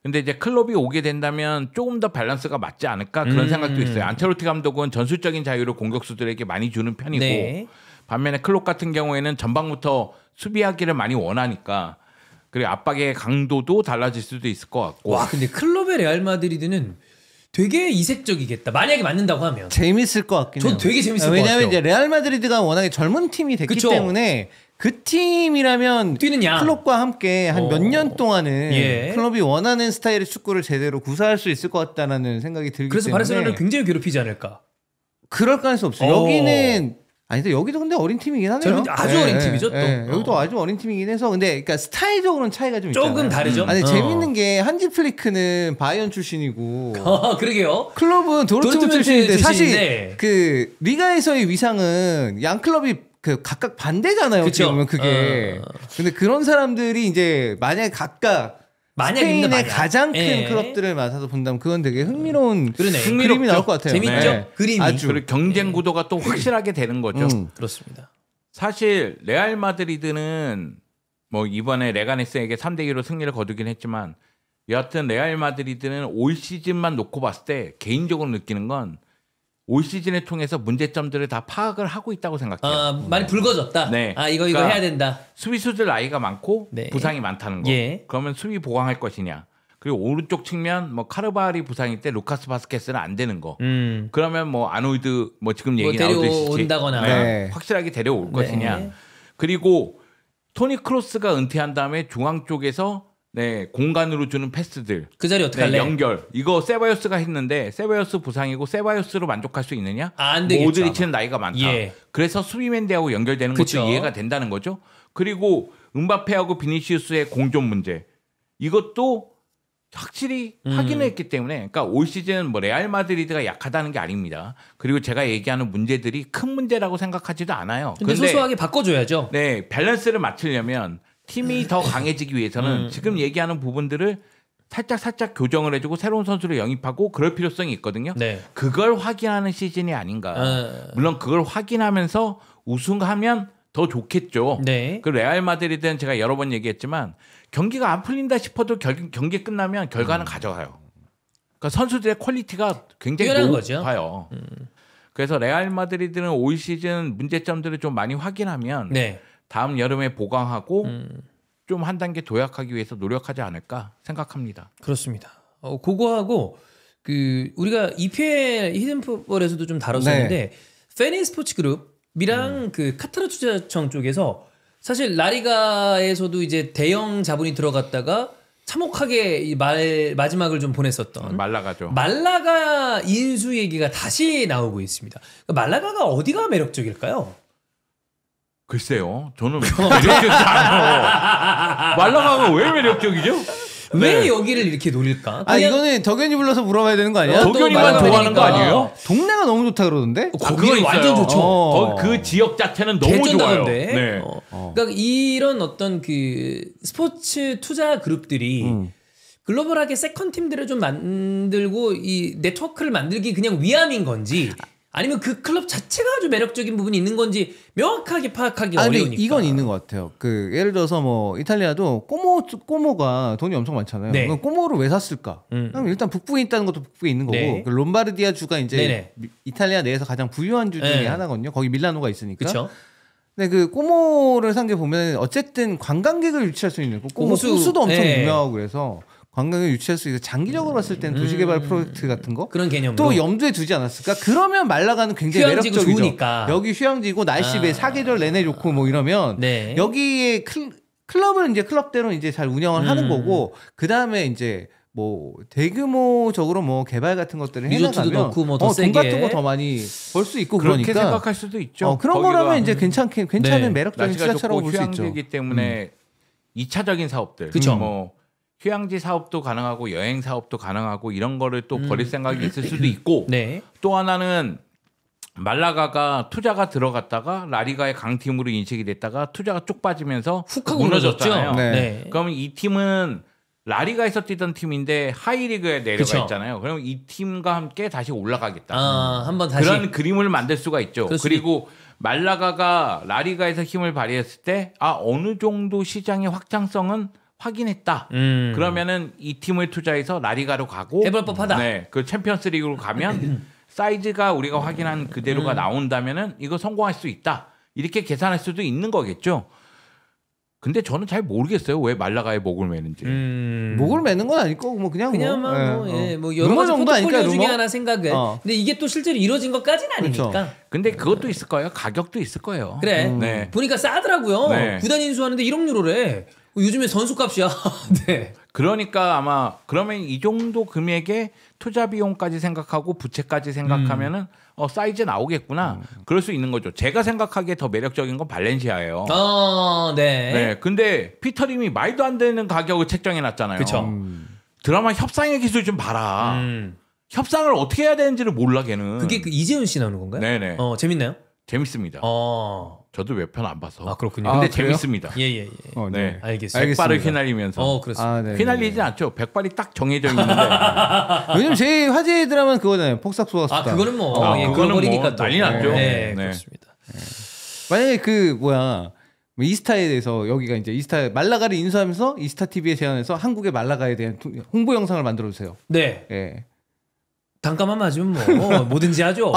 근데 이제 클럽이 오게 된다면 조금 더 밸런스가 맞지 않을까 그런 생각도 있어요. 안첼로티 감독은 전술적인 자유를 공격수들에게 많이 주는 편이고 네. 반면에 클럽 같은 경우에는 전방부터 수비하기를 많이 원하니까 그리고 압박의 강도도 달라질 수도 있을 것 같고. 와, 근데 클럽의 레알 마드리드는 되게 이색적이겠다. 만약에 맞는다고 하면. 재밌을 것 같긴 해요. 전 되게 재밌을 것 왜냐하면 같아요. 이제 레알 마드리드가 워낙에 젊은 팀이 됐기 그쵸. 때문에 그 팀이라면 뛰는 양. 클럽과 함께 한 몇 년 동안은 예. 클럽이 원하는 스타일의 축구를 제대로 구사할 수 있을 것 같다는 생각이 들기 그래서 때문에 바르셀로나를 굉장히 괴롭히지 않을까. 그럴 가능성이 없어요. 여기는 아니 근데 여기도 근데 어린 팀이긴 하네요. 아주 어린 팀이죠, 또. 여기도 아주 어린 팀이긴 해서 근데 그러니까 스타일적으로는 차이가 좀 있잖아요. 조금 다르죠. 아니 재밌는 게 한지 플리크는 바이언 출신이고 그러게요. 클럽은 도르트문트 출신인데 사실 출신인데. 그 리가에서의 위상은 양 클럽이 그 각각 반대잖아요. 어떻게 보면 그게. 근데 그런 사람들이 이제 만약에 각각 스페인의 가장 큰 클럽들을 맡아서 본다면 그건 되게 흥미로운 그림이 나올 것 같아요. 재밌죠? 네. 그림이. 아주. 그리고 경쟁 구도가 또 확실하게 되는 거죠. 그렇습니다. 사실 레알 마드리드는 뭐 이번에 레가네스에게 3대2로 승리를 거두긴 했지만 여하튼 레알 마드리드는 올 시즌만 놓고 봤을 때 개인적으로 느끼는 건 올 시즌을 통해서 문제점들을 다 파악을 하고 있다고 생각해요. 많이 붉어졌다. 네. 이거 그러니까 해야 된다. 수비수들 나이가 많고 네. 부상이 많다는 거. 예. 그러면 수비 보강할 것이냐. 그리고 오른쪽 측면 뭐 카르바리 부상일 때 루카스 바스케스는 안 되는 거. 그러면 뭐 아놀드 뭐 지금 얘기 나오듯이 데려온다거나. 네. 확실하게 데려올 네. 것이냐. 그리고 토니 크로스가 은퇴한 다음에 중앙 쪽에서 네, 공간으로 주는 패스들. 그 자리 어떻게 할래? 연결. 이거 세바요스가 했는데 세바요스 부상이고 세바요스로 만족할 수 있느냐? 안 되겠죠. 모드리치는 나이가 많다. 예. 그래서 수비맨대하고 연결되는 그쵸. 것도 이해가 된다는 거죠. 그리고 음바페하고 비니시우스의 공존 문제. 이것도 확실히 확인을 했기 때문에 그러니까 올 시즌 뭐 레알 마드리드가 약하다는 게 아닙니다. 그리고 제가 얘기하는 문제들이 큰 문제라고 생각하지도 않아요. 근데 소소하게 바꿔줘야죠. 네, 밸런스를 맞추려면 팀이 더 강해지기 위해서는 지금 얘기하는 부분들을 살짝 교정을 해주고 새로운 선수를 영입하고 그럴 필요성이 있거든요. 네. 그걸 확인하는 시즌이 아닌가. 물론 그걸 확인하면서 우승하면 더 좋겠죠. 네. 그 레알 마드리드는 제가 여러 번 얘기했지만 경기가 안 풀린다 싶어도 경기 끝나면 결과는 가져가요. 그러니까 선수들의 퀄리티가 굉장히 높아요. 그래서 레알 마드리드는 올 시즌 문제점들을 좀 많이 확인하면 네. 다음 여름에 보강하고 좀 한 단계 도약하기 위해서 노력하지 않을까 생각합니다. 그렇습니다. 그거하고 그 우리가 EPL 히든풋볼에서도 좀 다뤘었는데 페니 스포츠 그룹이랑 그 카타르 투자청 쪽에서 사실 라리가에서도 이제 대형 자본이 들어갔다가 참혹하게 마지막을 좀 보냈었던 말라가죠. 말라가 인수 얘기가 다시 나오고 있습니다. 말라가가 어디가 매력적일까요? 글쎄요. 저는 매력적이지 않아요. 말라가가 왜 매력적이죠? 왜 네. 여기를 이렇게 노릴까? 아 이거는 덕현이 불러서 물어봐야 되는 거 아니야? 덕현이만 좋아하는 거 아니에요? 동네가 너무 좋다 그러던데? 거기 완전 좋죠. 그 지역 자체는 너무 좋아요. 네. 그러니까 이런 어떤 그 스포츠 투자 그룹들이 글로벌하게 세컨 팀들을 좀 만들고 이 네트워크를 만들기 그냥 위함인 건지 아니면 그 클럽 자체가 아주 매력적인 부분이 있는 건지 명확하게 파악하기 어려우니까. 이건 있는 것 같아요. 그 예를 들어서 뭐 이탈리아도 꼬모가 돈이 엄청 많잖아요. 네. 그럼 꼬모를 왜 샀을까? 그럼 일단 북부에 있다는 것도 북부에 있는 거고 네. 그 롬바르디아 주가 이제 네네. 이탈리아 내에서 가장 부유한 주 중에 네. 하나거든요. 거기 밀라노가 있으니까. 그렇죠. 근데 그 꼬모를 산 게 보면 어쨌든 관광객을 유치할 수 있는 꼬모 호수도 엄청 네. 유명하고 그래서 관광을 유치할 수 있어 장기적으로 봤을 때는 도시개발 프로젝트 같은 거 그런 개념으로 또 염두에 두지 않았을까? 그러면 말라가는 굉장히 휴양지고 매력적이죠. 좋으니까. 여기 휴양지고 날씨 사계절 내내 좋고 뭐 이러면 네. 여기에 클럽을 이제 클럽대로 이제 잘 운영을 하는 거고 그 다음에 이제 뭐 대규모적으로 뭐 개발 같은 것들을 해나가면 넣고 뭐 더 돈 세게 같은 거 더 많이 벌 수 있고 그렇게 그러니까 생각할 수도 있죠. 그런 거라면 이제 괜찮은 네. 매력적인 투자처라고 볼 수 있죠. 휴양지이기 때문에 2차적인 사업들, 그쵸. 뭐 휴양지 사업도 가능하고 여행 사업도 가능하고 이런 거를 또 벌일 생각이 있을 수도 있고 네. 또 하나는 말라가가 투자가 들어갔다가 라리가의 강팀으로 인식이 됐다가 투자가 쭉 빠지면서 훅 하고 무너졌잖아요. 네. 네. 그러면 이 팀은 라리가에서 뛰던 팀인데 하이리그에 내려가 그쵸. 있잖아요. 그럼 이 팀과 함께 다시 올라가겠다. 한번 다시 그런 그림을 만들 수가 있죠. 그리고 말라가가 라리가에서 힘을 발휘했을 때 어느 정도 시장의 확장성은 확인했다. 그러면은 이 팀을 투자해서 라리가로 가고 해볼 법하다. 네, 그 챔피언스리그로 가면 사이즈가 우리가 확인한 그대로가 나온다면은 이거 성공할 수 있다. 이렇게 계산할 수도 있는 거겠죠. 근데 저는 잘 모르겠어요. 왜 말라가에 목을 매는지. 목을 매는 건 아닐 거고 뭐 그냥 뭐 여러 가지 정도 아닐까요, 포트폴리오 중에 루머? 하나 생각을. 근데 이게 또 실제로 이루어진 것까지는 아니니까. 그렇죠. 근데 그것도 있을 거예요. 가격도 있을 거예요. 그래. 네. 보니까 싸더라고요. 네. 구단 인수하는데 1억 유로래. 요즘에 선수값이야. 네. 그러니까 아마 그러면 이 정도 금액의 투자 비용까지 생각하고 부채까지 생각하면은 사이즈 나오겠구나. 그럴 수 있는 거죠. 제가 생각하기에 더 매력적인 건 발렌시아예요. 네. 네. 근데 피터림이 말도 안 되는 가격을 책정해 놨잖아요. 그쵸. 드라마 협상의 기술 좀 봐라. 협상을 어떻게 해야 되는지를 몰라 걔는. 그게 그 이재훈 씨 나오는 건가요? 네네. 재밌나요? 재밌습니다. 저도 몇 편 안 봐서. 그렇군요. 근데 그래요? 재밌습니다. 예. 네. 알겠습니다. 백발을 휘날리면서. 그렇습니다. 네, 휘날리진 않죠. 백발이 딱 정해져 있는데. 요즘 제일 화제의 드라마는 그거잖아요. 폭삭소가수다. 그거는 뭐 그거는 버리니까 뭐 난리 났죠. 네, 네. 그렇습니다. 만약에 뭐 이스타에 대해서 여기가 이제 이스타 말라가를 인수하면서 이스타 TV에 제안해서 한국의 말라가에 대한 홍보 영상을 만들어 주세요. 네. 예. 단가만 맞으면 뭐 뭐든지 하죠.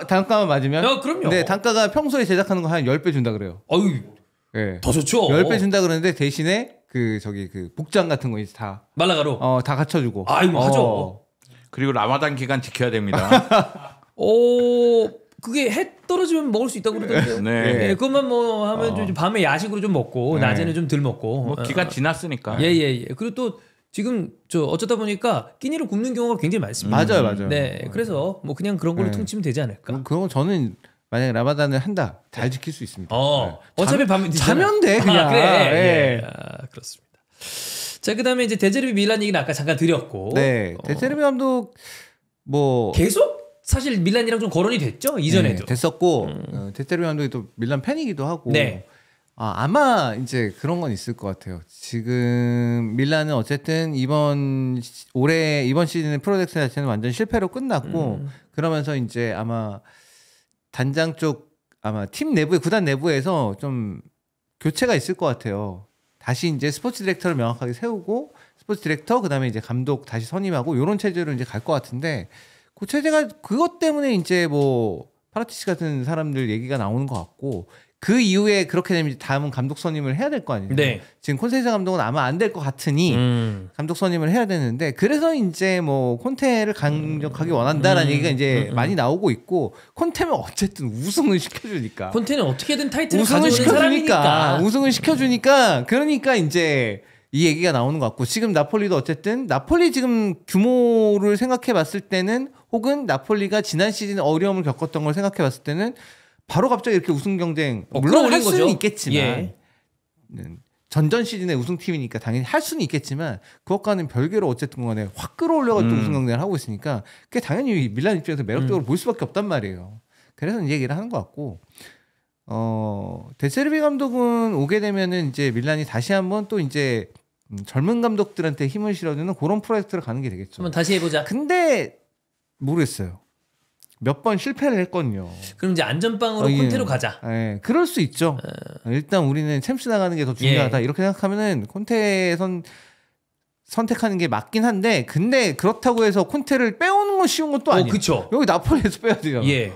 단가만 맞으면? 그럼요. 네, 단가가 평소에 제작하는 거 한 10배 준다 그래요. 예. 더 좋죠. 10배 준다 그러는데 대신에 그 복장 같은 거 이제 다 말라가로. 다 갖춰 주고. 하죠. 그리고 라마단 기간 지켜야 됩니다. 그게 해 떨어지면 먹을 수 있다고 그러던데요. 네. 그것만 뭐 하면 좀 밤에 야식으로 좀 먹고 낮에는 좀 덜 먹고. 뭐 기간 지났으니까. 예. 그리고 또 지금 어쩌다 보니까 끼니로 굶는 경우가 굉장히 많습니다. 맞아요. 네. 그래서 뭐 그냥 그런 걸로 퉁치면 되지 않을까. 그런 거 저는 만약에 라마단을 한다 잘 지킬 수 있습니다. 어차피 밤에 자면 돼 그냥. 그래. 예. 그렇습니다. 자, 그다음에 이제 데제르비 밀란 얘기는 아까 잠깐 드렸고. 네, 데제르비 감독 뭐 계속 사실 밀란이랑 좀 거론이 됐죠 이전에도. 네, 됐었고 데제르비 감독이 또 밀란 팬이기도 하고. 네. 아마 이제 그런 건 있을 것 같아요. 지금 밀란은 어쨌든 이번 시즌의 프로젝트 자체는 완전 실패로 끝났고 그러면서 이제 아마 단장 쪽 아마 팀 내부에 구단 내부에서 좀 교체가 있을 것 같아요. 다시 이제 스포츠 디렉터를 명확하게 세우고 스포츠 디렉터 그다음에 이제 감독 다시 선임하고 이런 체제로 이제 갈 것 같은데 그 체제가 그것 때문에 이제 뭐 파라티치 같은 사람들 얘기가 나오는 것 같고 그 이후에 그렇게 되면 다음은 감독 선임을 해야 될 거 아니에요. 네. 지금 콘세이사 감독은 아마 안 될 것 같으니 감독 선임을 해야 되는데 그래서 이제 뭐 콘테를 강력하게 원한다라는 얘기가 이제 많이 나오고 있고 콘테면 어쨌든 우승을 시켜주니까. 콘테는 어떻게든 타이틀을 가져오는 사람이니까. 우승을 시켜주니까 그러니까 이제 이 얘기가 나오는 것 같고 지금 나폴리도 어쨌든 나폴리 지금 규모를 생각해봤을 때는 혹은 나폴리가 지난 시즌 어려움을 겪었던 걸 생각해봤을 때는 바로 갑자기 이렇게 우승 경쟁 물론 할 수는 있겠지만 예. 전전 시즌의 우승팀이니까 당연히 할 수는 있겠지만 그것과는 별개로 어쨌든 간에 확 끌어올려가지고 우승 경쟁을 하고 있으니까 그게 당연히 밀란 입장에서 매력적으로 볼 수밖에 없단 말이에요. 그래서 이 얘기를 하는 것 같고 데체르비 감독은 오게 되면은 이제 밀란이 다시 한번 또 이제 젊은 감독들한테 힘을 실어주는 그런 프로젝트를 가는 게 되겠죠. 한번 다시 해보자. 근데 모르겠어요. 몇 번 실패를 했거든요. 그럼 이제 안전빵으로 콘테로 가자. 예, 그럴 수 있죠. 일단 우리는 챔스 나가는 게 더 중요하다. 이렇게 생각하면은 콘테 선택하는 게 맞긴 한데, 근데 그렇다고 해서 콘테를 빼오는 건 쉬운 것도 아니에요. 그쵸. 여기 나폴리에서 빼야 돼요. 예.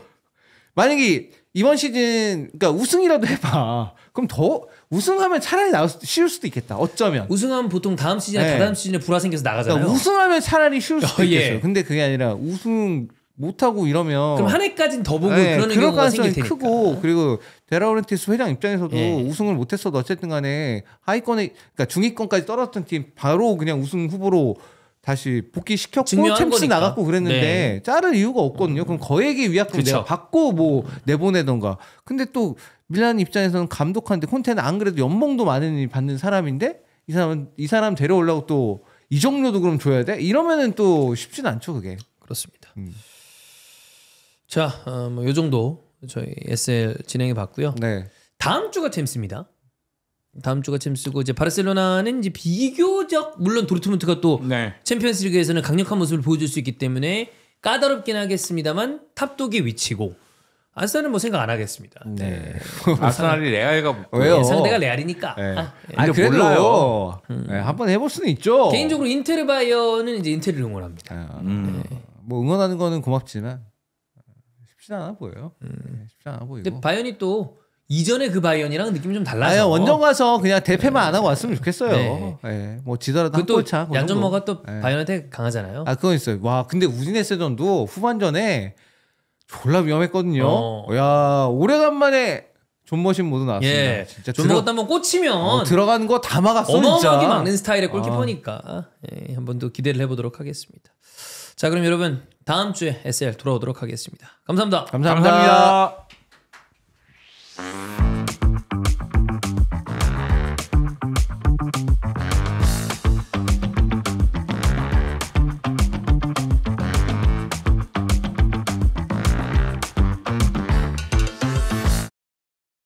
만약에 이번 시즌 그러니까 우승이라도 해봐. 그럼 더 우승하면 차라리 쉬울 수도 있겠다. 어쩌면 우승하면 보통 다음 시즌에 다다음 시즌에 불화 생겨서 나가잖아요. 그러니까 우승하면 차라리 쉬울 수도 있겠어요. 근데 그게 아니라 우승 못하고 이러면 그럼 한 해까지는 더 보고 그러는 경우가 생길 테니까. 크고 그리고 데라우렌티스 회장 입장에서도 우승을 못했어도 어쨌든 간에 하위권에 그러니까 중위권까지 떨어졌던 팀 바로 그냥 우승 후보로 다시 복귀시켰고 챔스 거니까. 나갔고 그랬는데 자를 이유가 없거든요. 그럼 거액의 위약금 내가 받고 뭐 내보내던가. 근데 또 밀란 입장에서는 감독한테 콘테는 안 그래도 연봉도 많이 받는 사람인데 이 사람 데려오려고 또 이적료도 그럼 줘야 돼? 이러면은 또 쉽진 않죠 그게. 그렇습니다. 자, 뭐 요 정도 저희 SL 진행해 봤고요. 네. 다음 주가 챔스입니다. 다음 주가 챔스고 이제 바르셀로나는 이제 비교적 물론 도르트문트가 또 챔피언스리그에서는 강력한 모습을 보여줄 수 있기 때문에 까다롭긴 하겠습니다만 탑독의 위치고 아스날은 뭐 생각 안 하겠습니다. 네. 아스날이 레알과 왜요? 상대가 레알이니까. 아니 그래도 몰라요. 한번 해볼 수는 있죠. 개인적으로 인테르 바이어는 이제 인테르를 응원합니다. 뭐 응원하는 거는 고맙지만 쉽지 않아 보여요. 쉽지 않아 보이고. 근데 바이언이 또 이전에 그 바이언이랑 느낌이 좀 달라서. 원정 가서 그냥 대패만 안 하고 왔으면 좋겠어요. 뭐 지더라도 한 골 차. 양전모가 또 바이언한테 강하잖아요. 그건 있어요. 와 근데 우디네세전도 후반전에 졸라 위험했거든요. 야 오래간만에 존머신 모드 나왔습니다. 진짜 존머가 한번 꽂히면 들어가는 거 다 막았어. 어마어마하게 진짜. 막는 스타일의 골키퍼니까 한번 더 기대를 해보도록 하겠습니다. 자 그럼 여러분 다음 주에 SL 돌아오도록 하겠습니다. 감사합니다. 감사합니다.